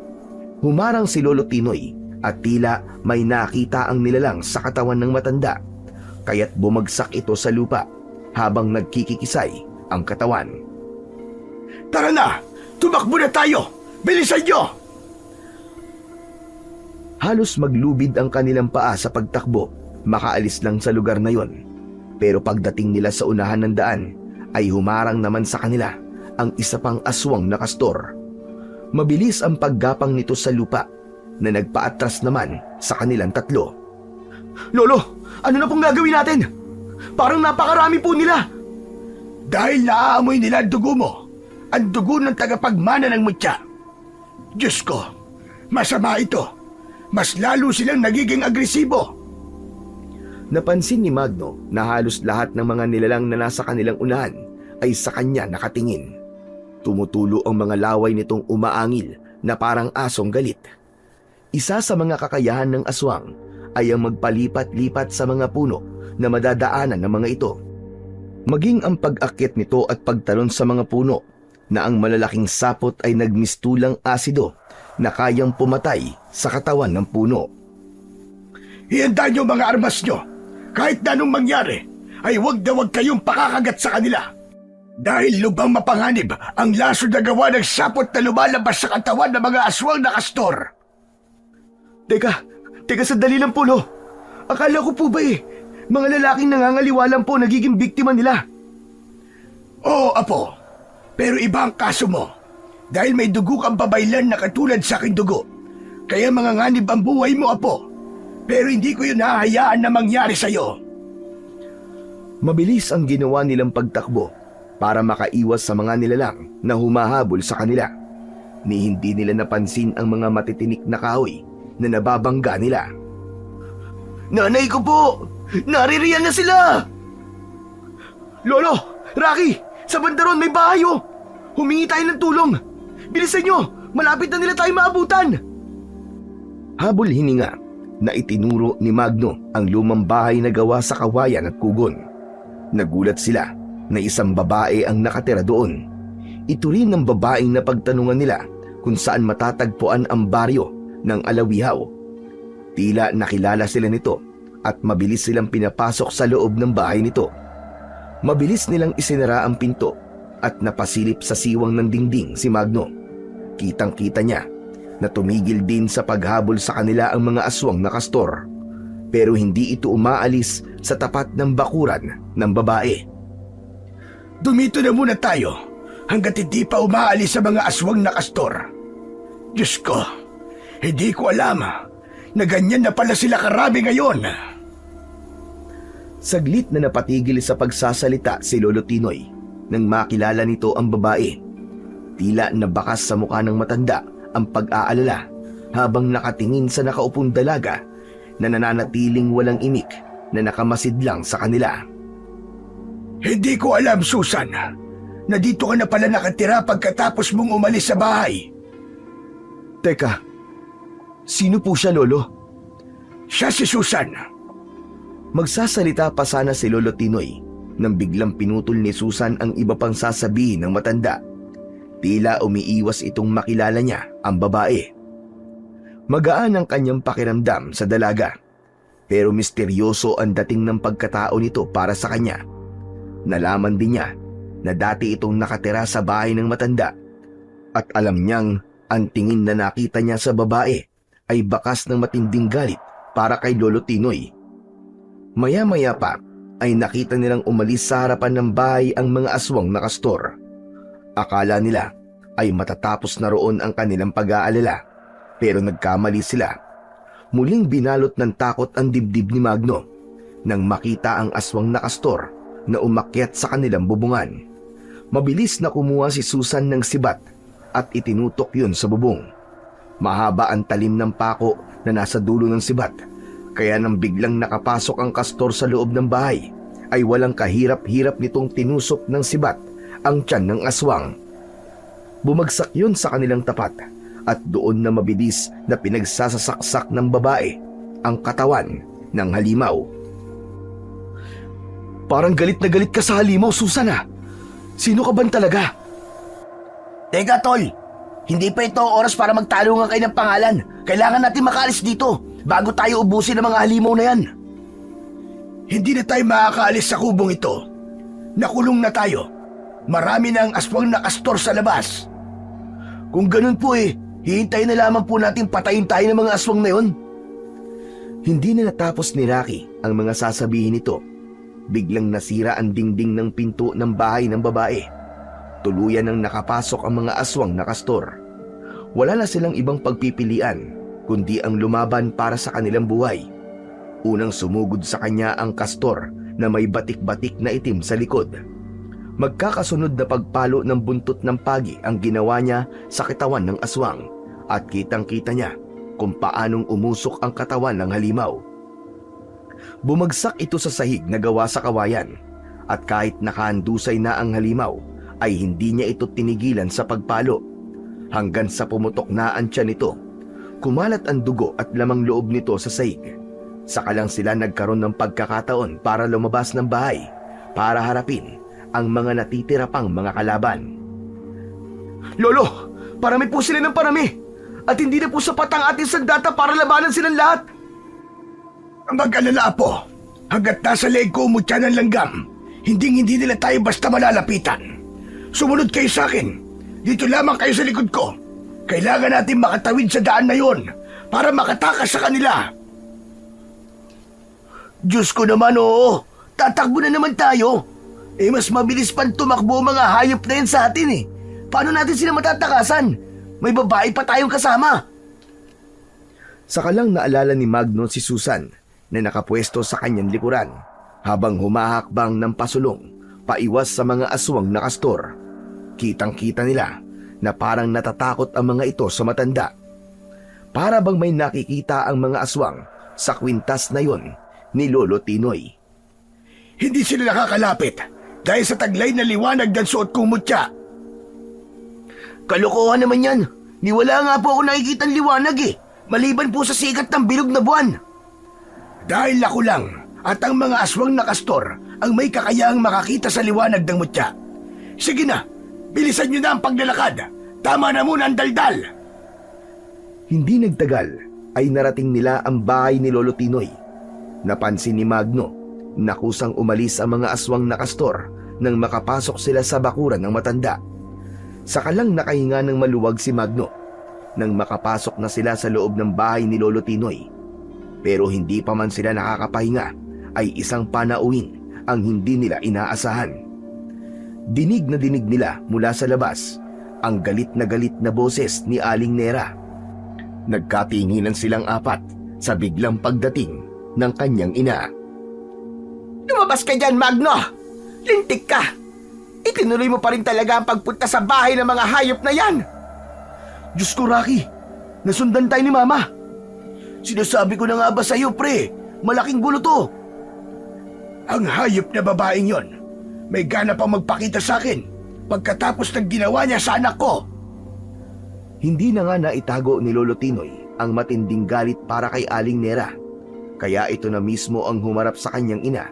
Speaker 2: Humarang si Lolo Tinoy at tila may nakita ang nilalang sa katawan ng matanda, kaya't bumagsak ito sa lupa habang nagkikikisay ang katawan.
Speaker 3: Tara na! Tumakbo na tayo! Bilisan nyo!
Speaker 2: Halos maglubid ang kanilang paa sa pagtakbo, makaalis lang sa lugar na yon. Pero pagdating nila sa unahan ng daan, ay humarang naman sa kanila ang isa pang aswang na kastor. Mabilis ang paggapang nito sa lupa na nagpaatras naman sa kanilang tatlo.
Speaker 1: Lolo, ano na pong gagawin natin? Parang napakarami po nila.
Speaker 3: Dahil naaamoy nila ang dugo mo, ang dugo ng tagapagmana ng mutya. Diyos ko, masama ito. Mas lalo silang nagiging agresibo.
Speaker 2: Napansin ni Magno na halos lahat ng mga nilalang na nasa kanilang unahan ay sa kanya nakatingin. Tumutulo ang mga laway nitong umaangil na parang asong galit. Isa sa mga kakayahan ng aswang ay ang magpalipat-lipat sa mga puno na madadaanan ng mga ito. Maging ang pag-akyat nito at pagtalon sa mga puno na ang malalaking sapot ay nagmistulang asido na kayang pumatay sa katawan ng puno.
Speaker 3: Ihanda niyo mga armas niyo. Kahit na anong mangyari, ay huwag na huwag kayong pakakagat sa kanila. Dahil lubang mapanganib ang laso na gawa ng sapot na lumalabas sa katawan ng mga aswang na kastor.
Speaker 2: Teka sandali lang po, no? Akala ko po ba mga lalaking nangangaliwa lang po nagiging biktima nila.
Speaker 3: Oo, apo. Pero iba ang kaso mo. Dahil may dugo kang babaylan na katulad sa aking dugo. Kaya manganganib ang buhay mo, apo. Pero hindi ko yun hahayaan na mangyari sa'yo.
Speaker 2: Mabilis ang ginawa nilang pagtakbo para makaiwas sa mga nilalang na humahabol sa kanila. Ni hindi nila napansin ang mga matitinik na kahoy na nababangga nila.
Speaker 1: Nanay ko po! Naririyan na sila!
Speaker 2: Lolo! Rocky! Sa bandaron may bahay oh! Humingi tayo ng tulong! Bilisan nyo! Malapit na nila tayo maabutan! Habol hininga na itinuro ni Magno ang lumang bahay na gawa sa kawayan at kugon. Nagulat sila na isang babae ang nakatira doon. Ito rin ang babaeng napagtanungan nila kung saan matatagpuan ang baryo ng Alawihaw. Tila nakilala sila nito at mabilis silang pinapasok sa loob ng bahay nito. Mabilis nilang isinara ang pinto at napasilip sa siwang ng dingding si Magno. Kitang-kita niya na tumigil din sa paghabol sa kanila ang mga aswang na kastor. Pero hindi ito umaalis sa tapat ng bakuran ng babae.
Speaker 3: Dumito na muna tayo hanggat hindi pa umaalis sa mga aswang na kastor. Diyos ko, hindi ko alam na ganyan na pala sila karami ngayon.
Speaker 2: Saglit na napatigil sa pagsasalita si Lolo Tinoy nang makilala nito ang babae. Tila nabakas sa mukha ng matanda ang pag-aalala habang nakatingin sa nakaupong dalaga na nananatiling walang imik na nakamasid lang sa kanila.
Speaker 3: Hindi ko alam, Susan, na dito ka na pala nakatira pagkatapos mong umalis sa bahay.
Speaker 2: Teka, sino po siya, Lolo?
Speaker 3: Siya si Susan.
Speaker 2: Magsasalita pa sana si Lolo Tinoy nang biglang pinutol ni Susan ang iba pang sasabihin ng matanda. Tila umiiwas itong makilala niya ang babae. Magaan ang kanyang pakiramdam sa dalaga, pero misteryoso ang dating ng pagkatao nito para sa kanya. Nalaman din niya na dati itong nakatira sa bahay ng matanda at alam niyang ang tingin na nakita niya sa babae ay bakas ng matinding galit para kay Lolo Tinoy. Maya-maya pa ay nakita nilang umalis sa harapan ng bahay ang mga aswang na kastor. Akala nila ay matatapos na roon ang kanilang pag-aalala, pero nagkamali sila. Muling binalot ng takot ang dibdib ni Magno nang makita ang aswang na kastor na umakyat sa kanilang bubungan. Mabilis na kumuha si Susan ng sibat at itinutok yun sa bubong. Mahaba ang talim ng pako na nasa dulo ng sibat, kaya nang biglang nakapasok ang kastor sa loob ng bahay, ay walang kahirap-hirap nitong tinusok ng sibat ang tiyan ng aswang. Bumagsak yun sa kanilang tapat at doon na mabilis na pinagsasasaksak ng babae ang katawan ng halimaw. Parang galit na galit ka sa halimaw, Susan ah. Sino ka ban talaga?
Speaker 1: Teka, Tol. Hindi pa ito ang oras para magtalungan kayo ng pangalan. Kailangan natin makaalis dito bago tayo ubusin ang mga halimaw na yan.
Speaker 3: Hindi na tayo makakaalis sa kubong ito. Nakulong na tayo. Marami na ang aswang na kastor sa labas.
Speaker 1: Kung ganun po hihintayin na lamang po natin patayin tayo ng mga aswang na yon.
Speaker 2: Hindi na natapos ni Rocky ang mga sasabihin nito. Biglang nasira ang dingding ng pinto ng bahay ng babae. Tuluyan nang nakapasok ang mga aswang na kastor. Wala na silang ibang pagpipilian kundi ang lumaban para sa kanilang buhay. Unang sumugod sa kanya ang kastor na may batik-batik na itim sa likod. Magkakasunod na pagpalo ng buntot ng pagi ang ginawa niya sa katawan ng aswang at kitang-kita niya kung paanong umusok ang katawan ng halimaw. Bumagsak ito sa sahig na gawa sa kawayan at kahit nakahandusay na ang halimaw ay hindi niya ito tinigilan sa pagpalo. Hanggang sa pumutok na ang tiyan nito, kumalat ang dugo at lamang loob nito sa sahig. Saka lang sila nagkaroon ng pagkakataon para lumabas ng bahay para harapin ang mga natitira pang mga kalaban.
Speaker 1: Lolo, parami po sila ng parami. At hindi na po sapat ang ating sandata para labanan silang lahat.
Speaker 3: Mag-alala po, hanggat nasa leeg ko umutya ng langgam, hindi nila tayo basta malalapitan. Sumunod kayo sa akin. Dito lamang kayo sa likod ko. Kailangan natin makatawid sa daan na yon para makatakas sa kanila.
Speaker 1: Diyos ko naman, oo. Tatakbo na naman tayo. Mas mabilis pang tumakbo ang mga hayop na yan sa atin eh. Paano natin sila matatakasan? May babae pa tayong kasama.
Speaker 2: Saka lang naalala ni Magno si Susan na nakapwesto sa kanyang likuran habang humahakbang ng pasulong paiwas sa mga aswang na kastor. Kitang-kita nila na parang natatakot ang mga ito sa matanda. Para bang may nakikita ang mga aswang sa kwintas na yon ni Lolo Tinoy.
Speaker 3: Hindi sila nakakalapit dahil sa taglay na liwanag ng suot kong mutya.
Speaker 1: Kalokohan naman yan. Niwala nga po ako nakikitang liwanag eh. Maliban po sa sikat ng bilog na buwan.
Speaker 3: Dahil ako lang at ang mga aswang na kastor ang may kakayahang makakita sa liwanag ng mutya. Sige na, bilisan nyo na ang paglalakad. Tama na muna ang daldal.
Speaker 2: Hindi nagtagal ay narating nila ang bahay ni Lolo Tinoy. Napansin ni Magno na kusang umalis ang mga aswang na kastor nang makapasok sila sa bakuran ng matanda. Saka lang nakahinga ng maluwag si Magno nang makapasok na sila sa loob ng bahay ni Lolo Tinoy. Pero hindi pa man sila nakakapahinga ay isang panauhin ang hindi nila inaasahan. Dinig na dinig nila mula sa labas ang galit na boses ni Aling Nera. Nagkatinginan silang apat sa biglang pagdating ng kanyang ina.
Speaker 1: Lumabas ka dyan, Magno! Lintik ka! Itinuloy mo pa rin talaga ang pagpunta sa bahay ng mga hayop na yan! Diyos ko, Rocky! Nasundan tayo ni Mama! Sinasabi ko na nga ba sa'yo, pre? Malaking gulo to!
Speaker 3: Ang hayop na babaeng yon, may gana pang magpakita sa akin pagkatapos ng ginawa niya sa anak ko.
Speaker 2: Hindi na nga naitago ni Lolo Tinoy ang matinding galit para kay Aling Nera. Kaya ito na mismo ang humarap sa kanyang ina.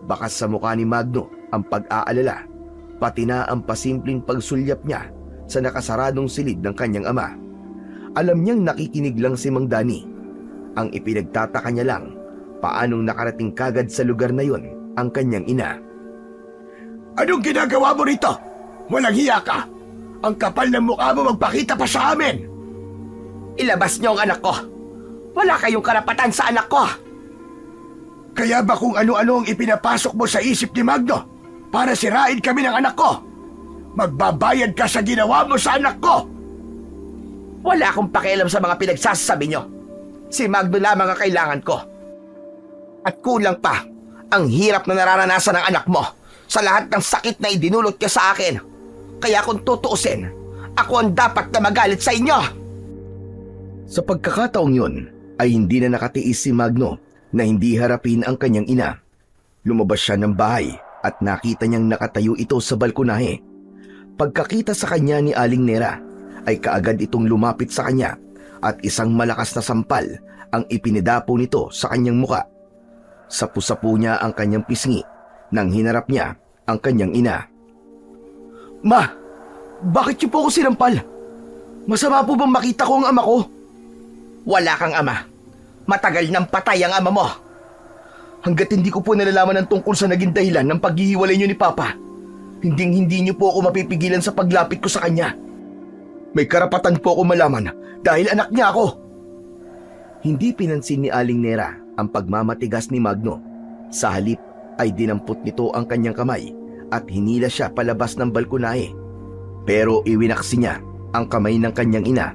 Speaker 2: Bakas sa mukha ni Magno ang pag-aalala, pati na ang pasimpleng pagsulyap niya sa nakasaradong silid ng kanyang ama. Alam niyang nakikinig lang si Mang Dani. Ang ipinagtataka niya lang, paanong nakarating kagad sa lugar na yon ang kanyang ina.
Speaker 3: Anong ginagawa mo rito? Walang hiya ka! Ang kapal ng mukha mo magpakita pa sa amin!
Speaker 1: Ilabas niyo ang anak ko! Wala kayong karapatan sa anak ko!
Speaker 3: Kaya ba kung ano-ano ang ipinapasok mo sa isip ni Magno para sirain kami ng anak ko? Magbabayad ka sa ginawa mo sa anak ko!
Speaker 1: Wala akong pakialam sa mga pinagsasabi niyo. Si Magno lamang ang kailangan ko. At kulang pa, ang hirap na nararanasan ng anak mo sa lahat ng sakit na idinulot niya sa akin. Kaya kung tutuusin, ako ang dapat na magalit sa inyo.
Speaker 2: Sa pagkakataong yun, ay hindi na nakatiis si Magno na hindi harapin ang kanyang ina. Lumabas siya ng bahay at nakita niyang nakatayo ito sa balkonahe. Pagkakita sa kanya ni Aling Nera, ay kaagad itong lumapit sa kanya at isang malakas na sampal ang ipinidapo nito sa kanyang muka. Sapu-sapu niya ang kanyang pisngi nang hinarap niya ang kanyang ina.
Speaker 1: Ma, bakit niyo po ako sinampal? Masama po bang makita ko ang ama ko? Wala kang ama. Matagal nang patay ang ama mo. Hanggat hindi ko po nalalaman ang tungkol sa naging dahilan ng paghihiwalay niyo ni Papa, hindi niyo po ako mapipigilan sa paglapit ko sa kanya. May karapatan po ako malaman dahil anak niya ako.
Speaker 2: Hindi pinansin ni Aling Nera ang pagmamatigas ni Magno. Sa halip ay dinampot nito ang kanyang kamay at hinila siya palabas ng balkonahe. Pero iwinaksi niya ang kamay ng kanyang ina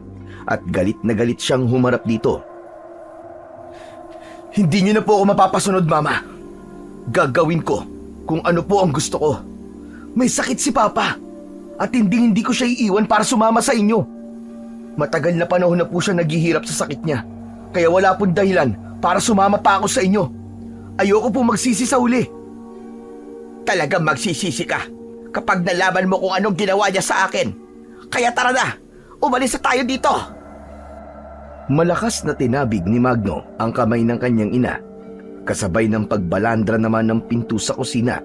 Speaker 2: at galit na galit siyang humarap dito.
Speaker 1: Hindi niyo na po ako mapapasunod, Mama. Gagawin ko kung ano po ang gusto ko. May sakit si Papa at hindi ko siya iiwan para sumama sa inyo. Matagal na panahon na po siya naghihirap sa sakit niya, kaya wala pong dahilan para sumama pa ako sa inyo. Ayoko po magsisi sa huli.
Speaker 4: Talagang magsisisi ka kapag nalaman mo kung anong ginawa niya sa akin. Kaya tara na, umalis na tayo dito.
Speaker 2: Malakas na tinabig ni Magno ang kamay ng kanyang ina, kasabay ng pagbalandra naman ng pinto sa kusina.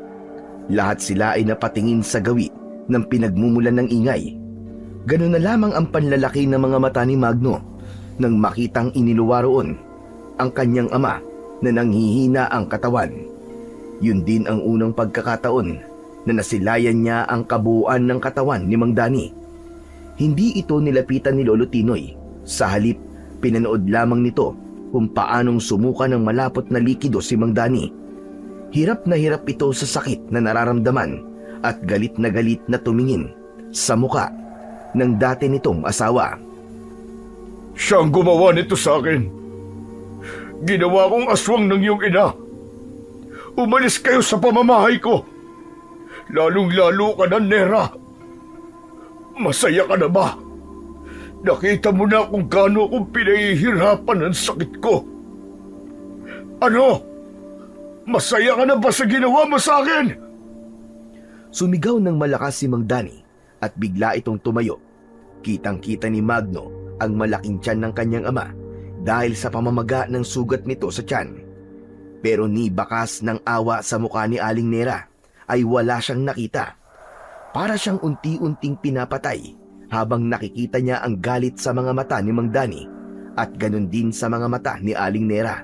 Speaker 2: Lahat sila ay napatingin sa gawi ng pinagmumulan ng ingay. Ganun na lamang ang panlalaki ng mga mata ni Magno nang makitang iniluwa roon ang kanyang ama na nanghihina ang katawan. Yun din ang unang pagkakataon na nasilayan niya ang kabuuan ng katawan ni Mang Dani. Hindi ito nilapitan ni Lolo Tinoy. Sa halip, pinanood lamang nito kung paanong sumuka ng malapot na likido si Mang Dani. Hirap na hirap ito sa sakit na nararamdaman at galit na tumingin sa muka ng dati nitong asawa.
Speaker 3: Siyang gumawa nito sa akin. Ginawa kong aswang ng iyong ina. Umalis kayo sa pamamahay ko. Lalong-lalo ka na, Nera. Masaya ka na ba? Nakita mo na kung gaano akong pinahihirapan ang sakit ko. Ano? Masaya ka na ba sa ginawa mo sa akin?
Speaker 2: Sumigaw ng malakas si Mang Dani at bigla itong tumayo. Kitang-kita ni Magno ang malaking tiyan ng kanyang ama dahil sa pamamaga ng sugat nito sa tiyan. Pero ni bakas ng awa sa mukha ni Aling Nera ay wala siyang nakita. Para siyang unti-unting pinapatay habang nakikita niya ang galit sa mga mata ni Mang Dani at ganun din sa mga mata ni Aling Nera.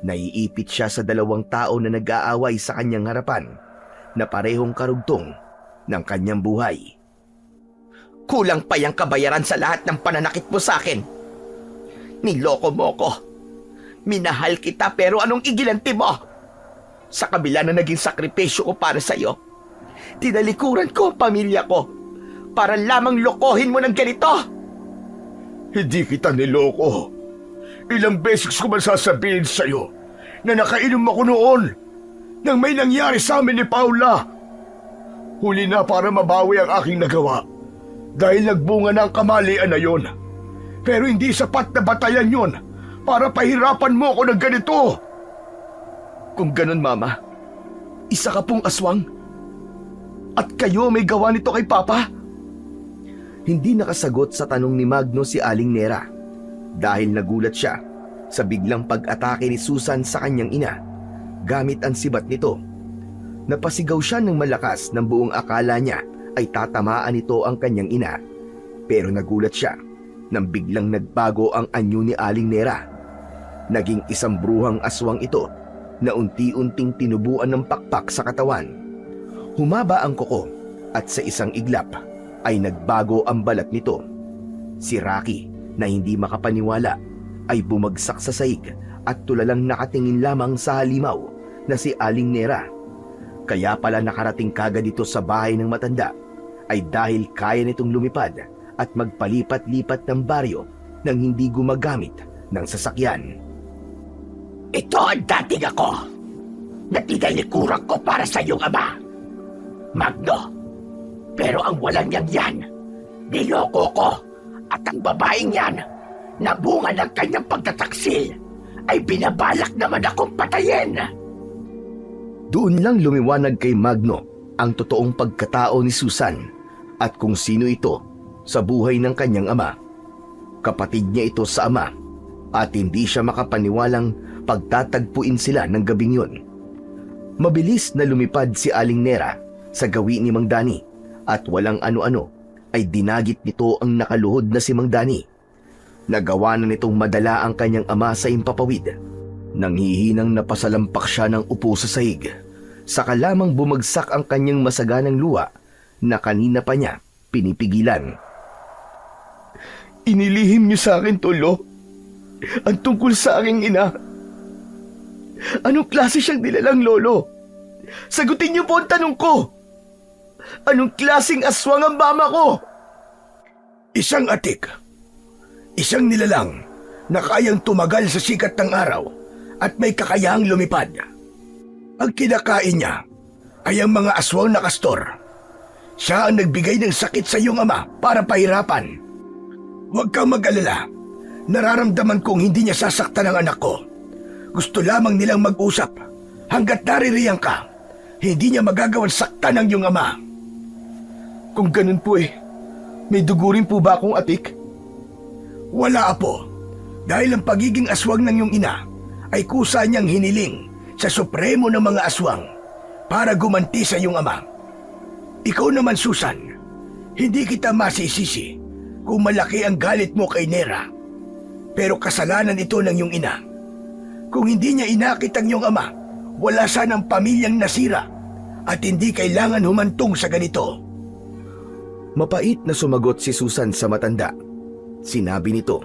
Speaker 2: Naiipit siya sa dalawang tao na nag-aaway sa kanyang harapan na parehong karugtong ng kanyang buhay.
Speaker 4: Kulang pa yung kabayaran sa lahat ng pananakit mo sa akin. Niloko mo ko. Minahal kita pero anong igilanti mo? Sa kabila na naging sakripisyo ko para sa'yo, tinalikuran ko ang pamilya ko para lamang lokohin mo ng ganito.
Speaker 3: Hindi kita niloko. Ilang beses ko man sasabihin sa'yo na nakainom ako noon nang may nangyari sa amin ni Paula. Huli na para mabawi ang aking nagawa dahil nagbunga na ang kamalian na yon. Pero hindi sapat na batayan yon para pahirapan mo ako ng ganito.
Speaker 2: Kung ganun, Mama, isa ka pong aswang at kayo may gawa nito kay Papa? Hindi nakasagot sa tanong ni Magno si Aling Nera dahil nagulat siya sa biglang pag-atake ni Susan sa kanyang ina gamit ang sibat nito. Napasigaw siya ng malakas ng buong akala niya ay tatamaan nito ang kanyang ina. Pero nagulat siya nang biglang nagbago ang anyo ni Aling Nera. Naging isang bruhang aswang ito na unti-unting tinubuan ng pakpak sa katawan. Humaba ang kuko at sa isang iglap ay nagbago ang balat nito. Si Rocky na hindi makapaniwala ay bumagsak sa sahig at tulalang nakatingin lamang sa halimaw na si Aling Nera. Kaya pala nakarating kagad ito sa bahay ng matanda ay dahil kaya nitong lumipad at magpalipat-lipat ng baryo nang hindi gumagamit ng sasakyan.
Speaker 4: Ito ang dating ako na tinalikuran ko para sa iyong ama, Magno. Pero ang walang yan, niloko ko at ang babaeng yan na bunga ng kanyang pagtataksil ay binabalak naman akong patayin.
Speaker 2: Doon lang lumiwanag kay Magno ang totoong pagkatao ni Susan at kung sino ito sa buhay ng kanyang ama. Kapatid niya ito sa ama at hindi siya makapaniwalang pagtatagpuin sila ng gabing yun. Mabilis na lumipad si Aling Nera sa gawi ni Mang Dani at walang ano-ano ay dinagit nito ang nakaluhod na si Mang Dani. Nagawa na nitong madala ang kanyang ama sa impapawid. Nanghihinang napasalampak siya ng upo sa sahig. Saka lamang bumagsak ang kanyang masaganang luha na kanina pa niya pinipigilan.
Speaker 3: Inilihim niyo sa akin, Tolo, ang tungkol sa aking ina. Anong klase siyang nilalang lolo? Sagutin niyo po ang tanong ko. Anong klaseng aswang ang mama ko? Isang atik. Isang nilalang na kayang tumagal sa sikat ng araw at may kakayahang lumipad. Ang kinakain niya ay ang mga aswang na kastor. Siya ang nagbigay ng sakit sa iyong ama para pahirapan. Huwag kang mag-alala. Nararamdaman kong hindi niya sasaktan ang anak ko. Gusto lamang nilang mag-usap hanggat naririyan ka. hindi niya magagawang saktan ang iyong ama.
Speaker 2: Kung ganun po may dugo rin po ba akong atik?
Speaker 3: Wala, apo. Dahil ang pagiging aswang ng iyong ina ay kusa niyang hiniling sa supremo ng mga aswang para gumanti sa iyong ama. Ikaw naman, Susan, hindi kita masisisi kung malaki ang galit mo kay Nera. Pero kasalanan ito ng iyong ina. Kung hindi niya inakit ang iyong ama, wala sanang pamilyang nasira at hindi kailangan humantong sa ganito.
Speaker 2: Mapait na sumagot si Susan sa matanda. Sinabi nito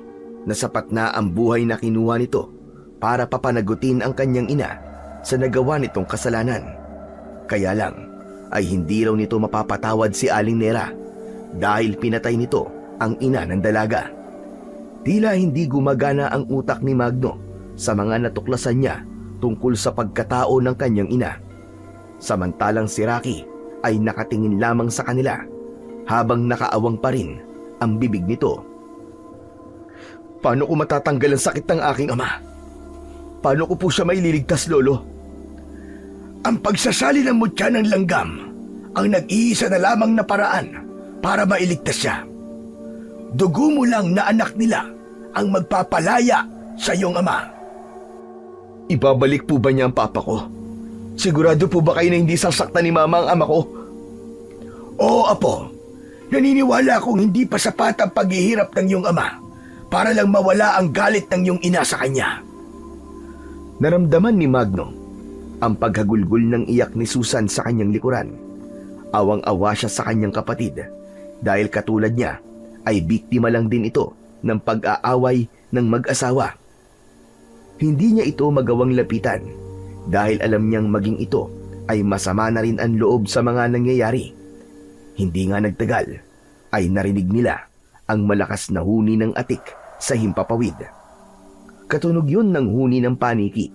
Speaker 2: na sapat na ang buhay na kinuha nito para papanagutin ang kanyang ina sa nagawa nitong kasalanan. Kaya lang ay hindi raw nito mapapatawad si Aling Nera dahil pinatay nito ang ina ng dalaga. Tila hindi gumagana ang utak ni Magno sa mga natuklasan niya tungkol sa pagkatao ng kanyang ina. Samantalang si Rocky ay nakatingin lamang sa kanila habang nakaawang pa rin ang bibig nito. Paano ko matatanggal ang sakit ng aking ama? Paano ko po siya maililigtas, Lolo?
Speaker 3: Ang pagsasali ng mutya ng langgam ang nag-iisa na lamang na paraan para mailigtas siya. Dugo mo lang na anak nila ang magpapalaya sa iyong ama.
Speaker 2: Ibabalik po ba niya ang papa ko? Sigurado po ba kayo na hindi sasaktan ni Mama ang ama ko?
Speaker 3: Oo, apo. Naniniwala akong hindi pa sapat ang paghihirap ng iyong ama para lang mawala ang galit ng iyong ina sa kanya.
Speaker 2: Naramdaman ni Magno ang paghagulgol ng iyak ni Susan sa kanyang likuran. Awang-awa siya sa kanyang kapatid dahil katulad niya ay biktima lang din ito ng pag-aaway ng mag-asawa. Hindi niya ito magawang lapitan dahil alam niyang maging ito ay masama na rin ang loob sa mga nangyayari. Hindi nga nagtagal ay narinig nila ang malakas na huni ng atik sa himpapawid. Katunog yun ng huni ng paniki.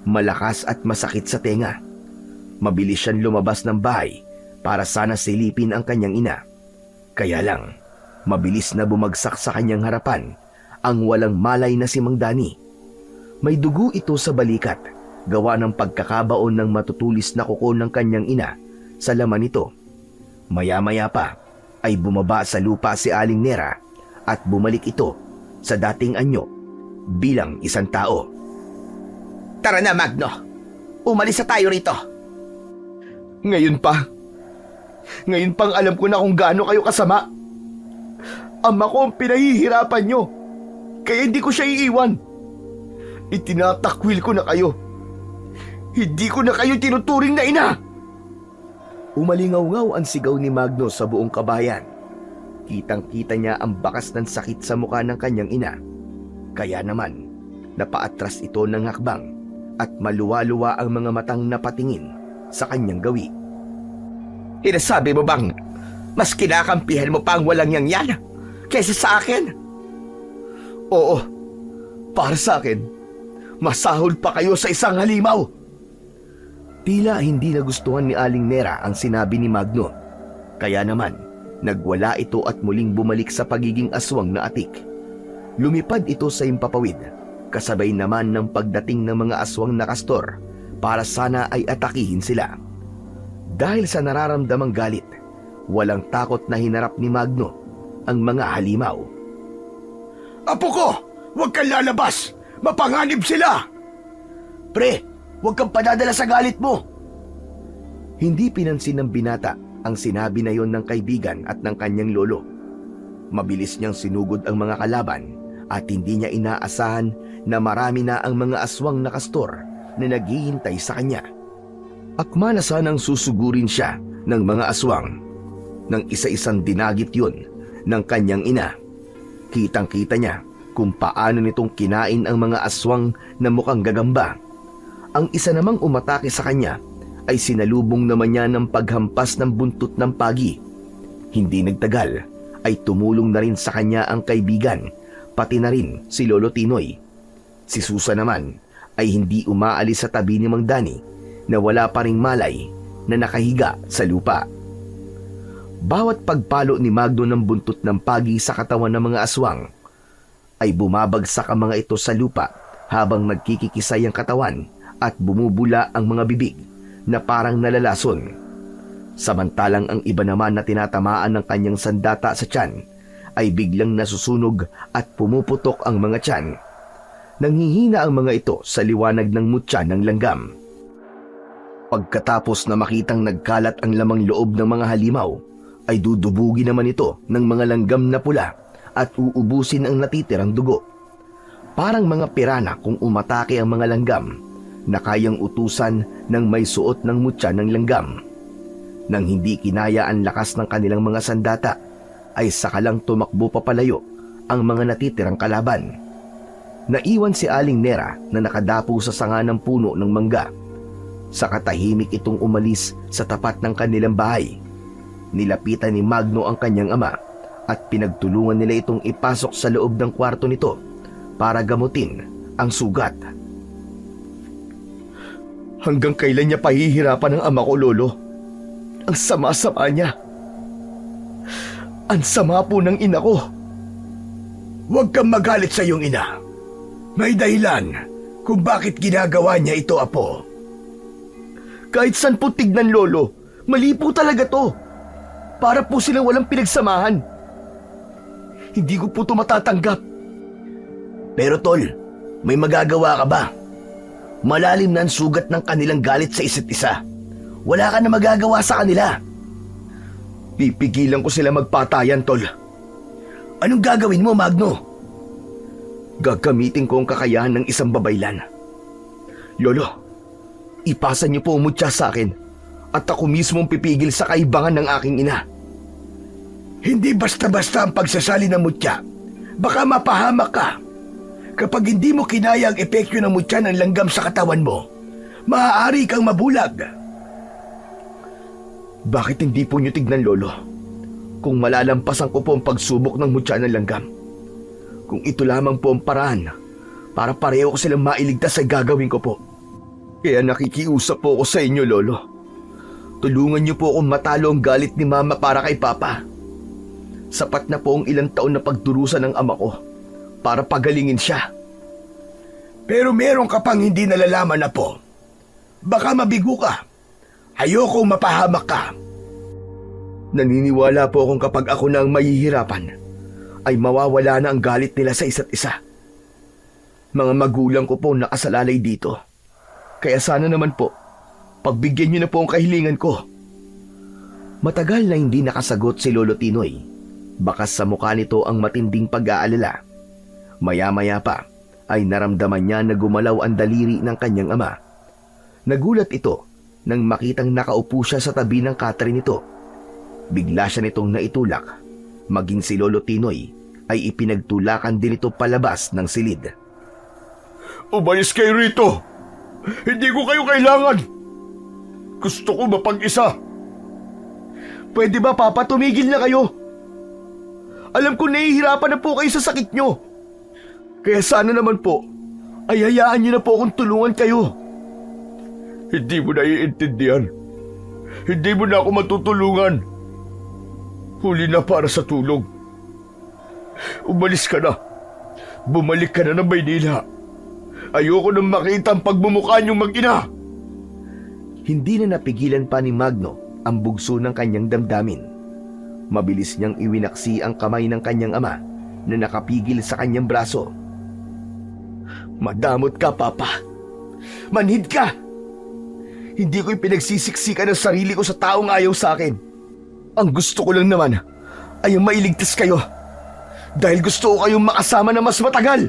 Speaker 2: Malakas at masakit sa tenga. Mabilis siyang lumabas ng bahay para sana silipin ang kanyang ina. Kaya lang, mabilis na bumagsak sa kanyang harapan ang walang malay na si Mang Dani. May dugo ito sa balikat, gawa ng pagkakabaon ng matutulis na kuko ng kanyang ina sa laman nito. Maya-maya pa ay bumaba sa lupa si Aling Nera at bumalik ito sa dating anyo bilang isang tao.
Speaker 4: Tara na, Magno. Umalis na tayo rito.
Speaker 2: Ngayon pa? Ngayon pang alam ko na kung gaano kayo kasama. Ama ko ang pinahihirapan nyo, kaya hindi ko siya iiwan. Itinatakwil ko na kayo. Hindi ko na kayo tinuturing na ina. Umalingaw-ngaw ang sigaw ni Magno sa buong kabayan. Kitang-kita niya ang bakas ng sakit sa mukha ng kanyang ina. Kaya naman, napaatras ito ng hakbang at maluwa-luwa ang mga matang napatingin sa kanyang gawi.
Speaker 4: Hinasabi mo bang mas kinakampihan mo pa ang walang yan kaysa sa akin?
Speaker 2: Oo, para sa akin, masahol pa kayo sa isang halimaw. Tila hindi nagustuhan ni Aling Nera ang sinabi ni Magno. Kaya naman, nagwala ito at muling bumalik sa pagiging aswang na atik. Lumipad ito sa himpapawid, kasabay naman ng pagdating ng mga aswang na kastor para sana ay atakihin sila. Dahil sa nararamdamang galit, walang takot na hinarap ni Magno ang mga halimaw.
Speaker 3: Apo ko, huwag kang lalabas! Mapanganib sila!
Speaker 1: Pre, huwag kang padadala sa galit mo.
Speaker 2: Hindi pinansin ng binata ang sinabi na yon ng kaibigan at ng kanyang lolo. Mabilis niyang sinugod ang mga kalaban at hindi niya inaasahan na marami na ang mga aswang na kastor na naghihintay sa kanya. Akma na sanang susugurin siya ng mga aswang. Nang isa-isang dinagit yun ng kanyang ina. Kitang-kita niya kung paano nitong kinain ang mga aswang na mukhang gagamba. Ang isa namang umatake sa kanya ay sinalubong naman niya ng paghampas ng buntot ng pagi. Hindi nagtagal ay tumulong na rin sa kanya ang kaibigan, pati na rin si Lolo Tinoy. Si Susan naman ay hindi umaalis sa tabi ni Mang Dani na wala pa ring malay na nakahiga sa lupa. Bawat pagpalo ni Magno ng buntot ng pagi sa katawan ng mga aswang ay bumabagsak ang mga ito sa lupa habang nagkikikisay ang katawan at bumubula ang mga bibig na parang nalalason. Samantalang ang iba naman na tinatamaan ng kanyang sandata sa tiyan ay biglang nasusunog at pumuputok ang mga tiyan. Nanghihina ang mga ito sa liwanag ng mutya ng langgam. Pagkatapos na makitang nagkalat ang lamang loob ng mga halimaw, ay dudubugi naman ito ng mga langgam na pula at uubusin ang natitirang dugo. Parang mga pirana kung umatake ang mga langgam na kayang utusan ng may suot ng mutya ng langgam. Nang hindi kinaya ang lakas ng kanilang mga sandata, ay sakalang tumakbo papalayo ang mga natitirang kalaban. Naiwan si Aling Nera na nakadapo sa sanga ng puno ng mangga. Sa katahimik itong umalis sa tapat ng kanilang bahay. Nilapitan ni Magno ang kanyang ama at pinagtulungan nila itong ipasok sa loob ng kwarto nito para gamutin ang sugat. Hanggang kailan niya pahihirapan ang ama ko, Lolo? Ang sama-sama niya. Ang sama po ng ina ko.
Speaker 3: Huwag kang magalit sa iyong ina. May dahilan kung bakit ginagawa niya ito, Apo.
Speaker 2: Kahit saan po tignan, Lolo, mali po talaga to. Para po silang walang pinagsamahan. Hindi ko po ito matatanggap.
Speaker 1: Pero tol, may magagawa ka ba? Malalim na ang sugat ng kanilang galit sa isa't isa. Wala ka na magagawa sa kanila.
Speaker 2: Pipigilan ko sila magpatayan, Tol.
Speaker 1: Anong gagawin mo, Magno?
Speaker 2: Gagamitin ko ang kakayahan ng isang babaylan. Lolo, ipasa niyo po ang mutya sa akin at ako mismo ang pipigil sa kaibangan ng aking ina.
Speaker 3: Hindi basta-basta ang pagsasali ng mutya. Baka mapahamak ka. Kapag hindi mo kinaya ang epekto ng mutya ng langgam sa katawan mo, maaari kang mabulag.
Speaker 2: Bakit hindi po niyo tignan, Lolo? Kung malalampasan ko po ang pagsubok ng mutya ng langgam. Kung ito lamang po ang paraan para pareho ko silang mailigtas ay gagawin ko po. Kaya nakikiusap po ako sa inyo, Lolo. Tulungan niyo po akong matalo ang galit ni Mama para kay Papa. Sapat na po ang ilang taon na pagdurusan ng ama ko para pagalingin siya.
Speaker 3: Pero meron ka pang hindi nalalaman na po. Baka mabigo ka. Ayoko mapahamak ka.
Speaker 2: Naniniwala po akong kapag ako na ang mahihirapan, ay mawawala na ang galit nila sa isa't isa. Mga magulang ko po nakasalalay dito. Kaya sana naman po, pagbigyan niyo na po ang kahilingan ko. Matagal na hindi nakasagot si Lolo Tinoy. Bakas sa mukha nito ang matinding pag-aalala. Maya-maya pa ay naramdaman niya na gumalaw ang daliri ng kanyang ama. Nagulat ito nang makitang nakaupo siya sa tabi ng katre nito. Bigla siya nitong naitulak. Maging si Lolo Tinoy ay ipinagtulakan din ito palabas ng silid.
Speaker 3: Umalis kayo rito! Hindi ko kayo kailangan! Gusto ko mapag-isa!
Speaker 2: Pwede ba, Papa, tumigil na kayo? Alam ko nahihirapan na po kayo sa sakit nyo. Kaya sana naman po, ay hayaan nyo na po akong tulungan kayo.
Speaker 3: Hindi mo naiintindihan. Hindi mo na ako matutulungan. Huli na para sa tulong. Umalis ka na. Bumalik ka na ng Maynila. Ayoko nang makita ang pagmumukha niyong mag-ina.
Speaker 2: Hindi na napigilan pa ni Magno ang bugso ng kanyang damdamin. Mabilis niyang iwinaksi ang kamay ng kanyang ama na nakapigil sa kanyang braso. Madamot ka, Papa. Manhid ka. Hindi ko ipinagsisiksikan ang sarili ko sa taong ayaw sa akin. Ang gusto ko lang naman ay ang mailigtas kayo. Dahil gusto ko kayong makasama na mas matagal.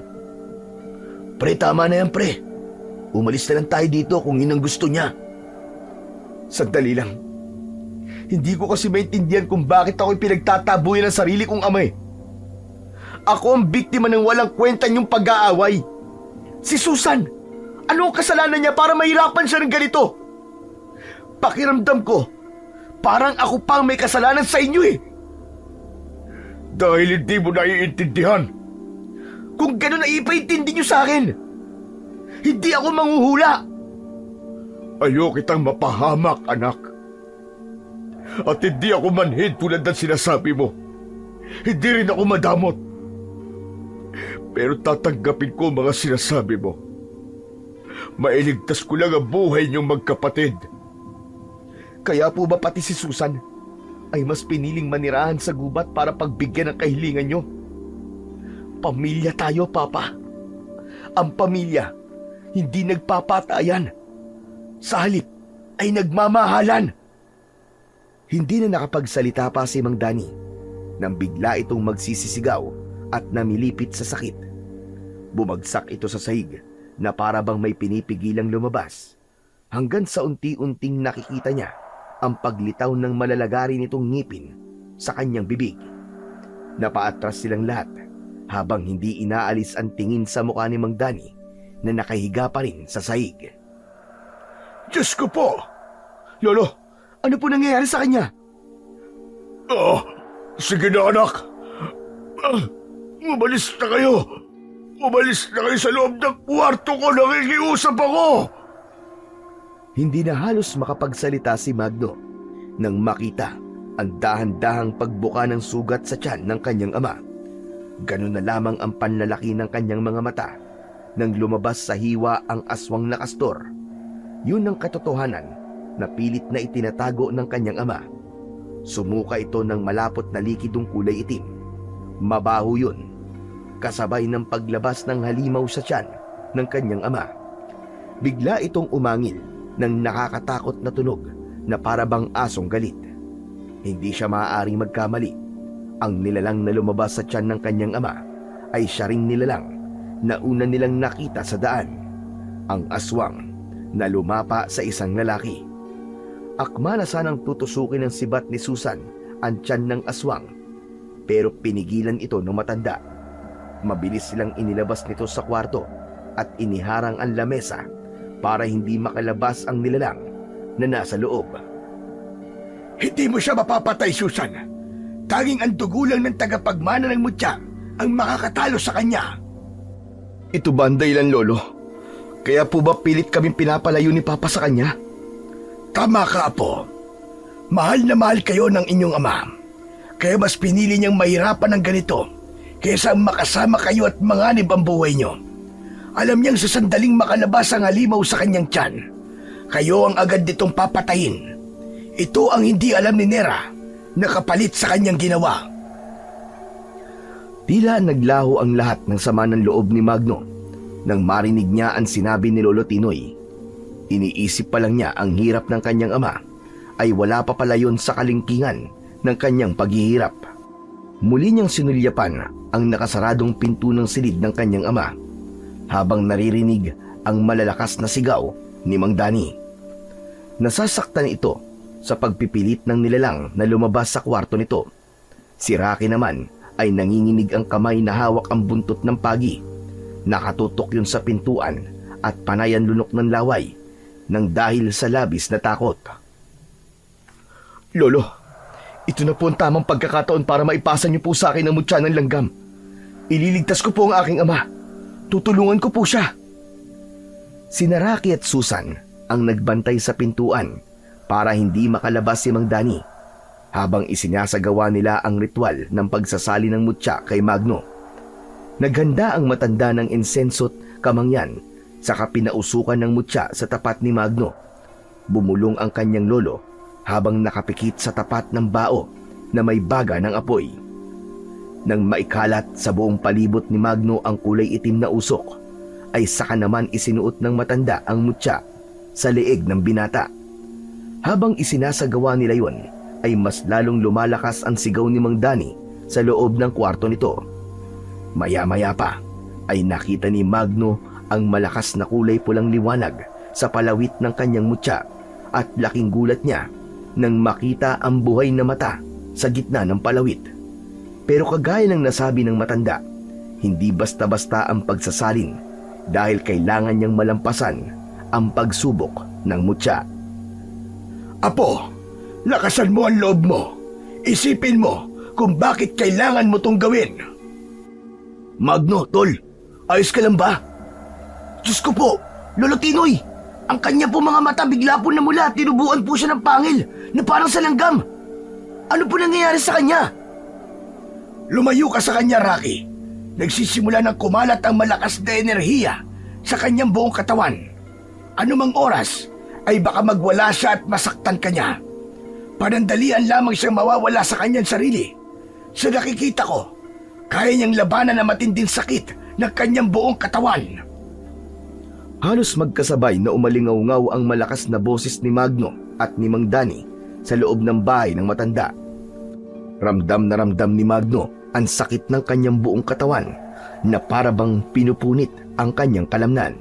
Speaker 1: Pre, tama na yan, pre. Umalis na lang tayo dito kung yun ang gusto niya.
Speaker 2: Sandali lang. Hindi ko kasi maintindihan kung bakit ako'y pinagtatabuyan ng sarili kong ama eh. Ako ang biktima ng walang kwenta niyong pag-aaway. Si Susan, ano ang kasalanan niya para mahirapan siya ng ganito? Pakiramdam ko, parang ako pang may kasalanan sa inyo eh.
Speaker 3: Dahil hindi mo naiintindihan.
Speaker 2: Kung gano'n ay ipaintindi niyo sa akin. Hindi ako manghuhula.
Speaker 3: Ayaw kitang mapahamak, anak. At hindi ako manhid tulad ng sinasabi mo. Hindi rin ako madamot. Pero tatanggapin ko mga sinasabi mo. Mailigtas ko lang ang buhay niyong magkapatid.
Speaker 2: Kaya po ba pati si Susan ay mas piniling manirahan sa gubat para pagbigyan ng kahilingan nyo? Pamilya tayo, Papa. Ang pamilya, hindi nagpapatayan. Sa halip ay nagmamahalan. Hindi na nakapagsalita pa si Mang Dani nang bigla itong magsisisigaw at namilipit sa sakit. Bumagsak ito sa sahig na para bang may pinipigilang lumabas, hanggang sa unti-unting nakikita niya ang paglitaw ng malalagari nitong ngipin sa kanyang bibig. Napaatras silang lahat habang hindi inaalis ang tingin sa mukha ni Mang Dani na nakahiga pa rin sa sahig.
Speaker 3: Diyos ko po!
Speaker 2: Lolo, ano po nangyayari sa kanya?
Speaker 3: Sige na anak. Umalis na kayo. Umalis na kayo sa loob ng kwarto ko. Nakikiusap ako.
Speaker 2: Hindi na halos makapagsalita si Magno nang makita ang dahan-dahang pagbuka ng sugat sa tiyan ng kanyang ama. Ganun na lamang ang panlalaki ng kanyang mga mata nang lumabas sa hiwa ang aswang na kastor. Yun ang katotohanan na pilit na itinatago ng kanyang ama. Sumuka ito ng malapot na likidong kulay itim. Mabaho yun, kasabay ng paglabas ng halimaw sa tiyan ng kanyang ama. Bigla itong umangil ng nakakatakot na tunog na parabang asong galit. Hindi siya maaaring magkamali. Ang nilalang na lumabas sa tiyan ng kanyang ama ay siya ring nilalang na una nilang nakita sa daan. Ang aswang na lumapa sa isang lalaki. Akma na sanang tutusukin ng sibat ni Susan ang tiyan ng aswang, pero pinigilan ito ng matanda. Mabilis silang inilabas nito sa kwarto at iniharang ang lamesa para hindi makalabas ang nilalang na nasa loob.
Speaker 3: Hindi mo siya mapapatay, Susan. Tanging ang dugo lang ng tagapagmana ng mutya ang makakatalo sa kanya.
Speaker 2: Ito ba ang dahilan, Lolo? Kaya po ba pilit kaming pinapalayo ni Papa sa kanya?
Speaker 3: Tama ka, Apo. Mahal na mahal kayo ng inyong ama. Kaya mas pinili niyang mahirapan ng ganito kaysa makasama kayo at manganib ang buhay niyo. Alam niyang sa sandaling makalabas ang halimaw sa kanyang tiyan, kayo ang agad nitong papatayin. Ito ang hindi alam ni Nera na kapalit sa kanyang ginawa.
Speaker 2: Tila naglaho ang lahat ng sama ng loob ni Magno nang marinig niya ang sinabi ni Lolo Tinoy. Iniisip pa lang niya ang hirap ng kanyang ama ay wala pa pala yun sa kalingkingan ng kanyang paghihirap. Muli niyang sinulyapan ang nakasaradong pinto ng silid ng kanyang ama habang naririnig ang malalakas na sigaw ni Mang Dani. Nasasaktan ito sa pagpipilit ng nilalang na lumabas sa kwarto nito. Si Rocky naman ay nanginginig ang kamay na hawak ang buntot ng pagi. Nakatutok yun sa pintuan at panay ang lunok ng laway nang dahil sa labis na takot. Lolo, ito na po ang tamang pagkakataon para maipasa niyo po sa akin ang mutya ng langgam. Ililigtas ko po ang aking ama. Tutulungan ko po siya. Sina Rocky at Susan ang nagbantay sa pintuan para hindi makalabas si Mang Dani habang isinasagawa nila ang ritual ng pagsasali ng mutya kay Magno. Naghanda ang matanda ng insenso't kamangyan saka pinausukan ng mutya sa tapat ni Magno. Bumulong ang kanyang lolo habang nakapikit sa tapat ng bao na may baga ng apoy. Nang maikalat sa buong palibot ni Magno ang kulay itim na usok, ay saka naman isinuot ng matanda ang mutya sa leeg ng binata. Habang isinasagawa nila yon, ay mas lalong lumalakas ang sigaw ni Mang Dani sa loob ng kwarto nito. Maya-maya pa ay nakita ni Magno ang malakas na kulay pulang liwanag sa palawit ng kanyang mutya at laking gulat niya nang makita ang buhay na mata sa gitna ng palawit. Pero kagaya ng nasabi ng matanda, hindi basta-basta ang pagsasalin dahil kailangan niyang malampasan ang pagsubok ng mutya.
Speaker 3: Apo, lakasan mo ang loob mo. Isipin mo kung bakit kailangan mo tong gawin.
Speaker 1: Magno, tol, ayos ka lang ba?
Speaker 3: Diyos ko po,
Speaker 1: Lolo Tinoy, ang kanya po mga mata bigla po namula at tinubuan po siya ng pangil na parang sa langgam. Ano po nangyayari sa kanya?
Speaker 3: lumayo ka sa kanya, Rocky. Nagsisimula ng kumalat ang malakas na enerhiya sa kanyang buong katawan. Anumang oras ay baka magwala siya at masaktan ka niya. Panandalian lamang siyang mawawala sa kanyang sarili. Sa nakikita ko, kaya niyang labanan ang matinding sakit ng kanyang buong katawan.
Speaker 2: Halos magkasabay na umalingaw-ngaw ang malakas na boses ni Magno at ni Mang Dani sa loob ng bahay ng matanda. Ramdam na ramdam ni Magno ang sakit ng kanyang buong katawan na para bang pinupunit ang kanyang kalamnan.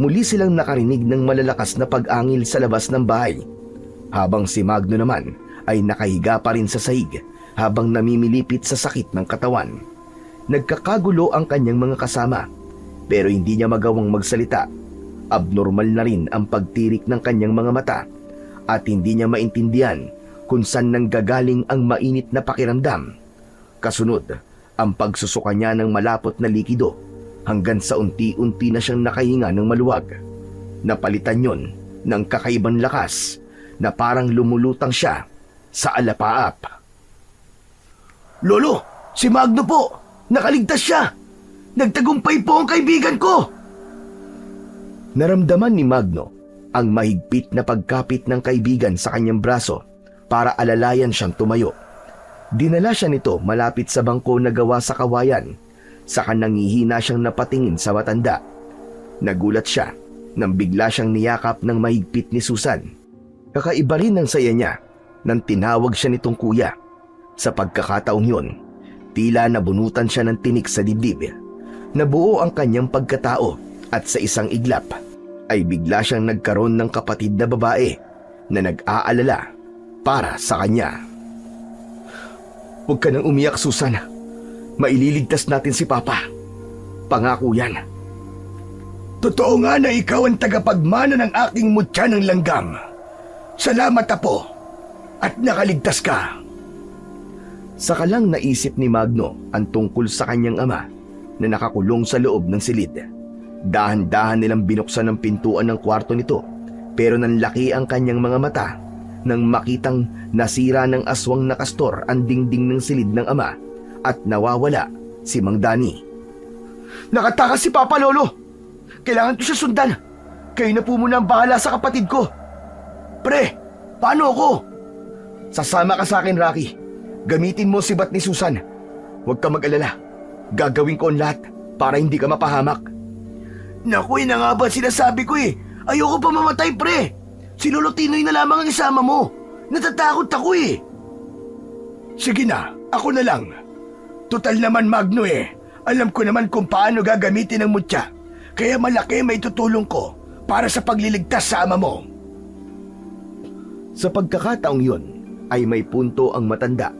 Speaker 2: Muli silang nakarinig ng malalakas na pag-angil sa labas ng bahay, habang si Magno naman ay nakahiga pa rin sa sahig habang namimilipit sa sakit ng katawan. Nagkakagulo ang kanyang mga kasama, pero hindi niya magawang magsalita. Abnormal na rin ang pagtirik ng kanyang mga mata at hindi niya maintindihan kung saan nanggagaling ang mainit na pakiramdam. Kasunod, ang pagsusuka niya ng malapot na likido hanggang sa unti-unti na siyang nakahinga ng maluwag. Napalitan yon ng kakaibang lakas na parang lumulutang siya sa alapaap.
Speaker 3: Lolo, si Magno po! Nakaligtas siya! Nagtagumpay po ang kaibigan ko!
Speaker 2: Naramdaman ni Magno ang mahigpit na pagkapit ng kaibigan sa kanyang braso para alalayan siyang tumayo. Dinala siya nito malapit sa bangko na gawa sa kawayan, saka nangihina siyang napatingin sa matanda. Nagulat siya nang bigla siyang niyakap ng mahigpit ni Susan. Kakaiba rin ang saya niya nang tinawag siya nitong kuya. Sa pagkakataong yun, tila nabunutan siya ng tinik sa dibdib. Nabuo ang kanyang pagkatao at sa isang iglap ay bigla siyang nagkaroon ng kapatid na babae na nag-aalala para sa kanya. Huwag ka nang umiyak, Susan. Maililigtas natin si Papa. Pangako yan.
Speaker 3: Totoo nga na ikaw ang tagapagmana ng aking mutya ng langgam. Salamat, Apo. At nakaligtas ka.
Speaker 2: Saka lang naisip ni Magno ang tungkol sa kanyang ama na nakakulong sa loob ng silid. Dahan-dahan nilang binuksan ang pintuan ng kwarto nito, pero nanlaki ang kanyang mga mata nang makitang nasira ng aswang na kastor ang dingding ng silid ng ama at nawawala si Mang Dani.
Speaker 3: Nakatakas si Papa, Lolo! Kailangan ko siya sundan. Kayo na po muna ang bahala sa kapatid ko. Pre, paano ako?
Speaker 2: Sasama ka sa akin, Rocky. Gamitin mo si bat ni Susan. Huwag ka mag-alala. Gagawin ko ang lahat para hindi ka mapahamak.
Speaker 3: Naku, na nga ba sinasabi ko eh. Ayoko pa mamatay, pre. Si Lolo Tinoy na lamang ang isama mo. Natatakot ako eh. Sige na, ako na lang. Total naman, Magno eh. Alam ko naman kung paano gagamitin ang mutya. Kaya malaki may tutulong ko para sa pagliligtas sa ama mo.
Speaker 2: Sa pagkakataong yun ay may punto ang matanda.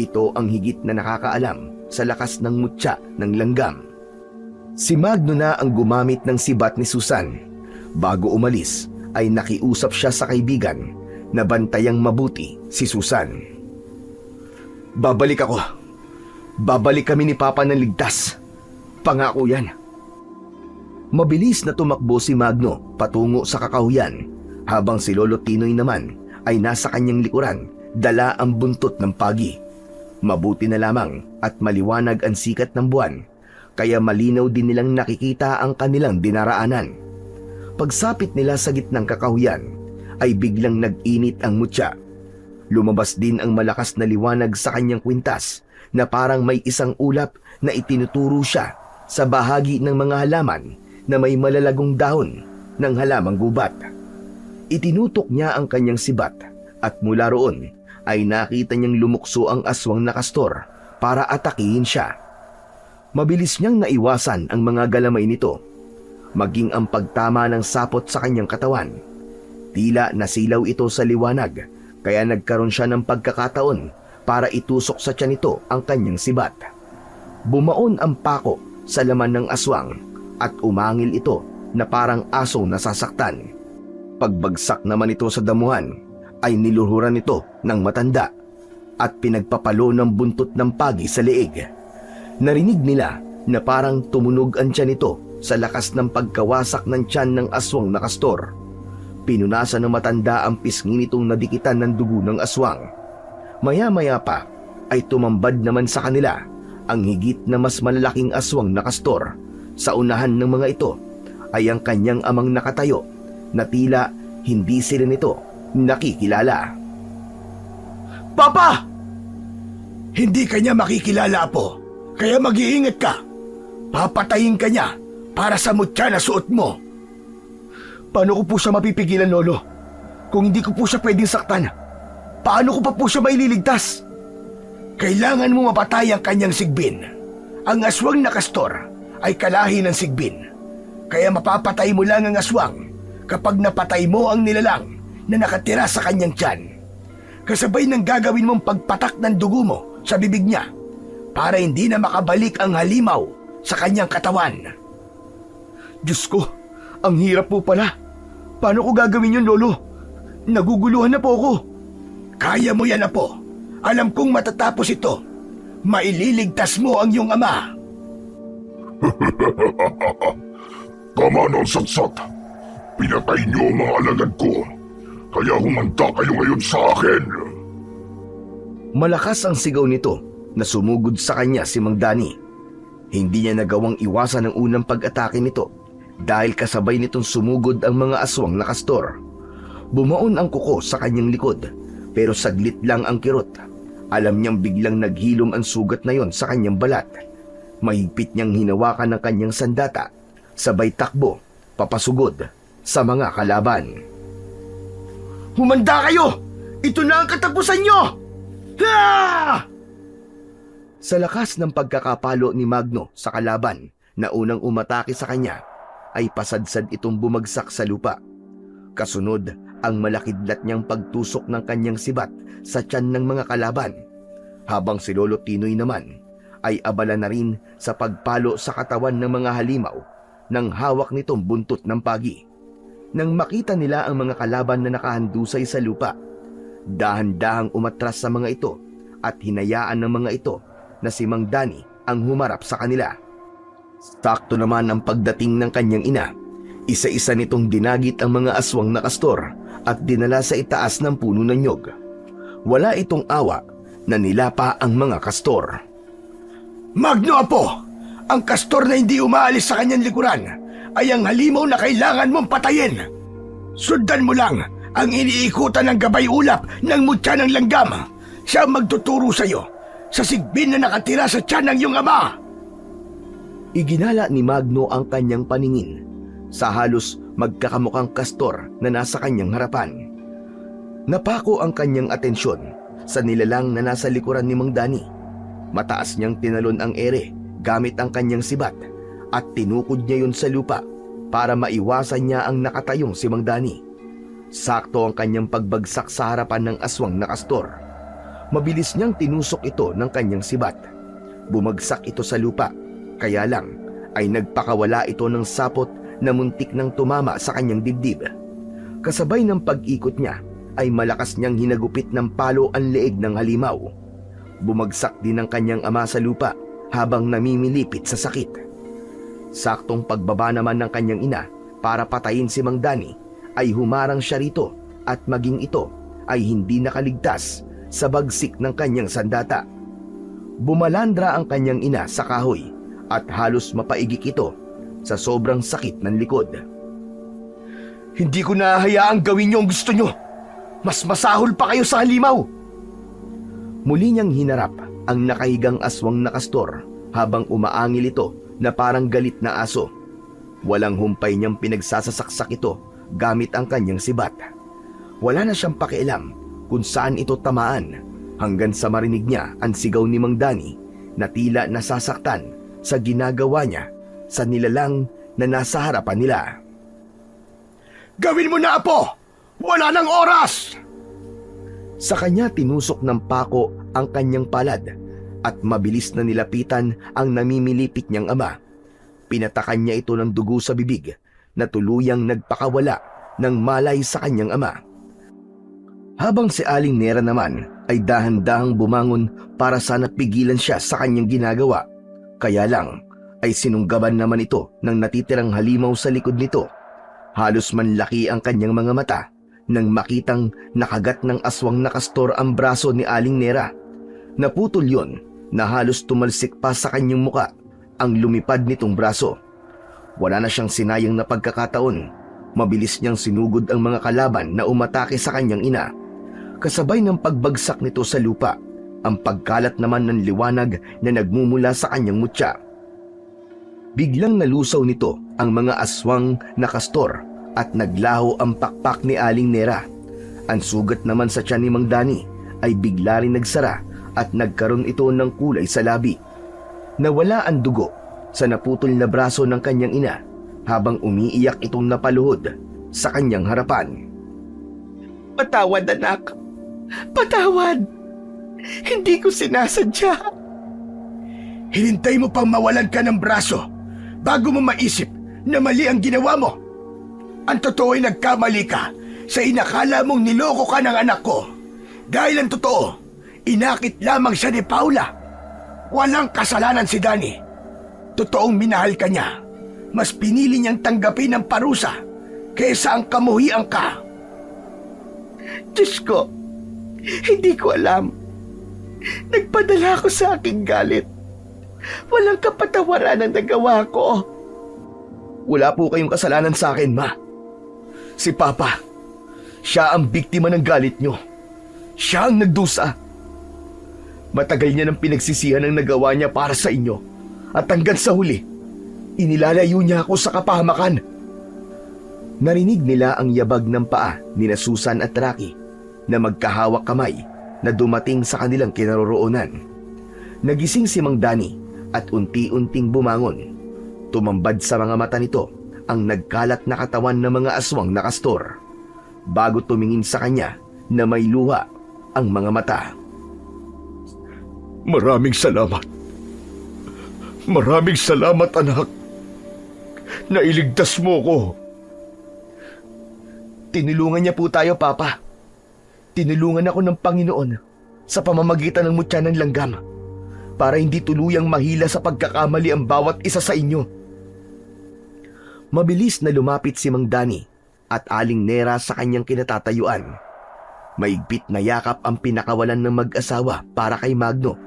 Speaker 2: Ito ang higit na nakakaalam sa lakas ng mutya ng langgam. Si Magno na ang gumamit ng sibat ni Susan. Bago umalis ay nakiusap siya sa kaibigan na bantayang mabuti si Susan. Babalik ako. Babalik kami ni Papa ng ligtas. Pangako yan. Mabilis na tumakbo si Magno patungo sa kakahuyan habang si Lolo Tinoy naman ay nasa kanyang likuran, dala ang buntot ng pagi. Mabuti na lamang at maliwanag ang sikat ng buwan, kaya malinaw din nilang nakikita ang kanilang dinaraanan. Pagsapit nila sa gitnang kakahuyan, ay biglang nag-init ang mutya. Lumabas din ang malakas na liwanag sa kanyang kwintas na parang may isang ulap na itinuturo siya sa bahagi ng mga halaman na may malalagong dahon ng halamang gubat. Itinutok niya ang kanyang sibat at mula roon ay nakita niyang lumukso ang aswang na kastor para atakihin siya. Mabilis niyang naiwasan ang mga galamay nito, maging ang pagtama ng sapot sa kanyang katawan. Tila nasilaw ito sa liwanag, kaya nagkaroon siya ng pagkakataon para itusok sa tiyan nito ang kanyang sibat. Bumaon ang pako sa laman ng aswang at umangil ito na parang aso nasasaktan. Pagbagsak naman ito sa damuhan, ay niluhuran ito ng matanda at pinagpapalo ng buntot ng pagi sa leeg. Narinig nila na parang tumunog ang tiyan nito sa lakas ng pagkawasak ng tiyan ng aswang na kastor. Pinunasan ng matanda ang pisngi nitong nadikitan ng dugo ng aswang. Maya-maya pa ay tumambad naman sa kanila ang higit na mas malalaking aswang na kastor. Sa unahan ng mga ito ay ang kanyang amang nakatayo na tila hindi sila nito nakikilala.
Speaker 3: Papa! Hindi kanya makikilala, Apo. Kaya mag-iingat ka. Papatayin ka niya para sa mutya na suot mo.
Speaker 1: Paano ko po siya mapipigilan, Lolo? Kung hindi ko po siya pwedeng saktan, paano ko pa po siya maililigtas?
Speaker 3: Kailangan mo mapatay ang kanyang sigbin. Ang aswang na kastor ay kalahi ng sigbin. Kaya mapapatay mo lang ang aswang kapag napatay mo ang nilalang na nakatira sa kanyang tiyan. Kasabay ng gagawin mong pagpatak ng dugo mo sa bibig niya para hindi na makabalik ang halimaw sa kanyang katawan.
Speaker 1: Diyos ko, ang hirap po pala. Paano ko gagawin yun, Lolo? Naguguluhan na po ako.
Speaker 3: Kaya mo yan, Apo. Alam kong matatapos ito. Maililigtas mo ang iyong ama.
Speaker 5: Tama na ang saksat. Pinatay niyo ang mga alagad ko. Kaya humanda kayo ngayon sa akin.
Speaker 2: Malakas ang sigaw nito na sumugod sa kanya si Mang Dani. Hindi niya nagawang iwasan ang unang pag-atake nito dahil kasabay nitong sumugod ang mga aswang na kastor. Bumaon ang kuko sa kanyang likod pero saglit lang ang kirot. Alam niyang biglang naghilom ang sugat na yon sa kanyang balat. Mahigpit niyang hinawakan ang kanyang sandata, sabay takbo, papasugod sa mga kalaban.
Speaker 1: Humanda kayo! Ito na ang katapusan nyo! Ha!
Speaker 2: Sa lakas ng pagkakapalo ni Magno sa kalaban na unang umatake sa kanya, ay pasadsad itong bumagsak sa lupa. Kasunod ang malakidlat niyang pagtusok ng kanyang sibat sa tiyan ng mga kalaban, habang si Lolo Tinoy naman ay abala na rin sa pagpalo sa katawan ng mga halimaw ng hawak nitong buntot ng pagi. Nang makita nila ang mga kalaban na nakahandusay sa lupa, dahan-dahang umatras sa mga ito at hinayaan ng mga ito na si Mang Dani ang humarap sa kanila. Sakto naman ang pagdating ng kanyang ina. Isa-isa nitong dinagit ang mga aswang na kastor at dinala sa itaas ng puno ng nyog. Wala itong awa na nilapa ang mga kastor.
Speaker 3: Magno, Apo! Ang kastor na hindi umaalis sa kanyang likuran ay ang halimaw na kailangan mong patayin. Sundan mo lang ang iniikutan ng gabay ulap ng mutya ng langgam. Siya ang magtuturo sa iyo sa sigbin na nakatira sa tiyan ng iyong ama.
Speaker 2: Iginala ni Magno ang kanyang paningin sa halos magkakamukhang kastor na nasa kanyang harapan. Napako ang kanyang atensyon sa nilalang na nasa likuran ni Mang Dani. Mataas niyang tinalon ang ere gamit ang kanyang sibat at tinukod niya yun sa lupa para maiwasan niya ang nakatayong si Mang Dani. Sakto ang kanyang pagbagsak sa harapan ng aswang na kastor. Mabilis niyang tinusok ito ng kanyang sibat. Bumagsak ito sa lupa, kaya lang ay nagpakawala ito ng sapot na muntik nang tumama sa kanyang dibdib. Kasabay ng pag-ikot niya ay malakas niyang hinagupit ng palo ang leeg ng halimaw. Bumagsak din ang kanyang ama sa lupa habang namimilipit sa sakit. Saktong pagbaba naman ng kanyang ina para patayin si Mang Dani ay humarang siya rito at maging ito ay hindi nakaligtas sa bagsik ng kanyang sandata. Bumalandra ang kanyang ina sa kahoy at halos mapaigik ito sa sobrang sakit ng likod.
Speaker 1: Hindi ko na hayaang gawin niyo ang gusto niyo. Mas masahol pa kayo sa halimaw.
Speaker 2: Muli niyang hinarap ang nakahigang aswang na kastor habang umaangil ito na parang galit na aso. Walang humpay niyang pinagsasasaksak ito gamit ang kanyang sibat. Wala na siyang pakialam kung saan ito tamaan hanggang sa marinig niya ang sigaw ni Mang Dani na tila nasasaktan sa ginagawa niya sa nilalang na nasa harapan nila.
Speaker 3: Gawin mo na, Apo! Wala nang oras!
Speaker 2: Sa kanya tinusok ng pako ang kanyang palad at mabilis na nilapitan ang namimilipit niyang ama. Pinatakan niya ito ng dugo sa bibig na tuluyang nagpakawala ng malay sa kanyang ama. Habang si Aling Nera naman ay dahan-dahang bumangon para sana pigilan siya sa kanyang ginagawa. Kaya lang ay sinunggaban naman ito ng natitirang halimaw sa likod nito. Halos manlaki ang kanyang mga mata nang makitang nakagat ng aswang na kastor ang braso ni Aling Nera. Naputol yon na halos tumalsik pa sa kanyang muka ang lumipad nitong braso. Wala na siyang sinayang na pagkakataon. Mabilis niyang sinugod ang mga kalaban na umatake sa kanyang ina. Kasabay ng pagbagsak nito sa lupa, ang pagkalat naman ng liwanag na nagmumula sa kanyang mutya. Biglang nalusaw nito ang mga aswang na kastor at naglaho ang pakpak ni Aling Nera. Ang sugat naman sa tiyan ni Mang Dani ay bigla rin nagsara at nagkaroon ito ng kulay sa labi. Nawala ang dugo sa naputol na braso ng kanyang ina habang umiiyak itong napaluhod sa kanyang harapan.
Speaker 1: Patawad, anak. Patawad. Hindi ko sinasadya.
Speaker 3: Hinintay mo pang mawalan ka ng braso bago mo maisip na mali ang ginawa mo. Ang totoo ay nagkamali ka sa inakala mong niloko ka ng anak ko. Dahil ang totoo, inakit lamang siya ni Paula. Walang kasalanan si Dani. Totoong minahal ka niya. Mas pinili niyang tanggapin ang parusa kaysa ang kamuhian ka.
Speaker 1: Diyos ko, hindi ko alam. Nagpadala ako sa aking galit. Walang kapatawaran ang nagawa ko.
Speaker 2: Wala po kayong kasalanan sa akin, Ma. Si Papa, siya ang biktima ng galit nyo. Siya ang nagdusa. Matagal niya nang pinagsisihan ang nagawa niya para sa inyo. At hanggang sa huli, inilalayo niya ako sa kapahamakan. Narinig nila ang yabag ng paa ni Susan at Rocky na magkahawak kamay na dumating sa kanilang kinaroroonan. Nagising si Mang Dani at unti-unting bumangon. Tumambad sa mga mata nito ang nagkalat na katawan ng mga aswang na kastor. Bago tumingin sa kanya na may luha ang mga mata.
Speaker 5: Maraming salamat. Maraming salamat, anak. Nailigtas mo ko.
Speaker 2: Tinulungan niya po tayo, Papa. Tinulungan ako ng Panginoon sa pamamagitan ng mutya ng langgam para hindi tuluyang mahila sa pagkakamali ang bawat isa sa inyo. Mabilis na lumapit si Mang Dani at Aling Nera sa kanyang kinatatayuan. Maigpit na yakap ang pinakawalan ng mag-asawa para kay Magno.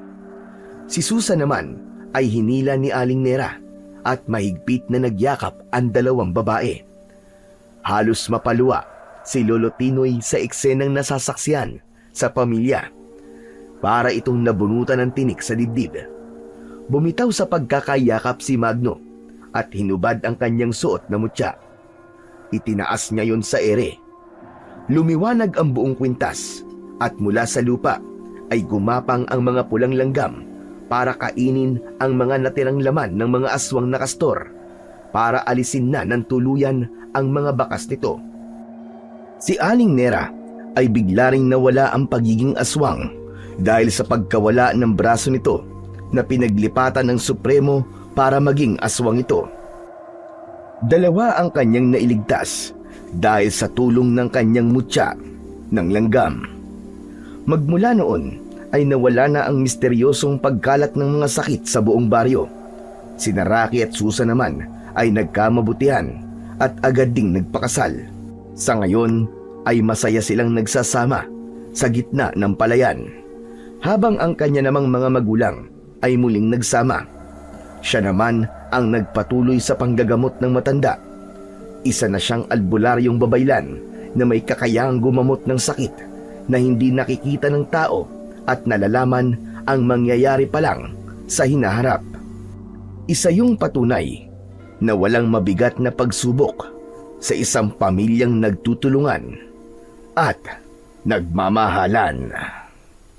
Speaker 2: Si Susan naman ay hinila ni Aling Nera at mahigpit na nagyakap ang dalawang babae. Halos mapaluwa si Lolo Tinoy sa eksenang nasasaksiyan sa pamilya. Para itong nabunutan ng tinik sa dibdib. Bumitaw sa pagkakayakap si Magno at hinubad ang kanyang suot na mutya. Itinaas niya yon sa ere. Lumiwanag ang buong kwintas at mula sa lupa ay gumapang ang mga pulang langgam para kainin ang mga natirang laman ng mga aswang na kastor para alisin na ng tuluyan ang mga bakas nito. Si Aling Nera ay bigla ring nawala ang pagiging aswang dahil sa pagkawala ng braso nito na pinaglipatan ng Supremo para maging aswang ito. Dalawa ang kanyang nailigtas dahil sa tulong ng kanyang mutya ng langgam. Magmula noon ay nawala na ang misteryosong pagkalat ng mga sakit sa buong baryo. Sina Rocky at Susan naman ay nagkamabutihan at agad ding nagpakasal. Sa ngayon ay masaya silang nagsasama sa gitna ng palayan. Habang ang kanya namang mga magulang ay muling nagsama. Siya naman ang nagpatuloy sa panggagamot ng matanda. Isa na siyang albularyong babaylan na may kakayahang gumamot ng sakit na hindi nakikita ng tao at nalalaman ang mangyayari pa lang sa hinaharap. Isa yung patunay na walang mabigat na pagsubok sa isang pamilyang nagtutulungan at nagmamahalan.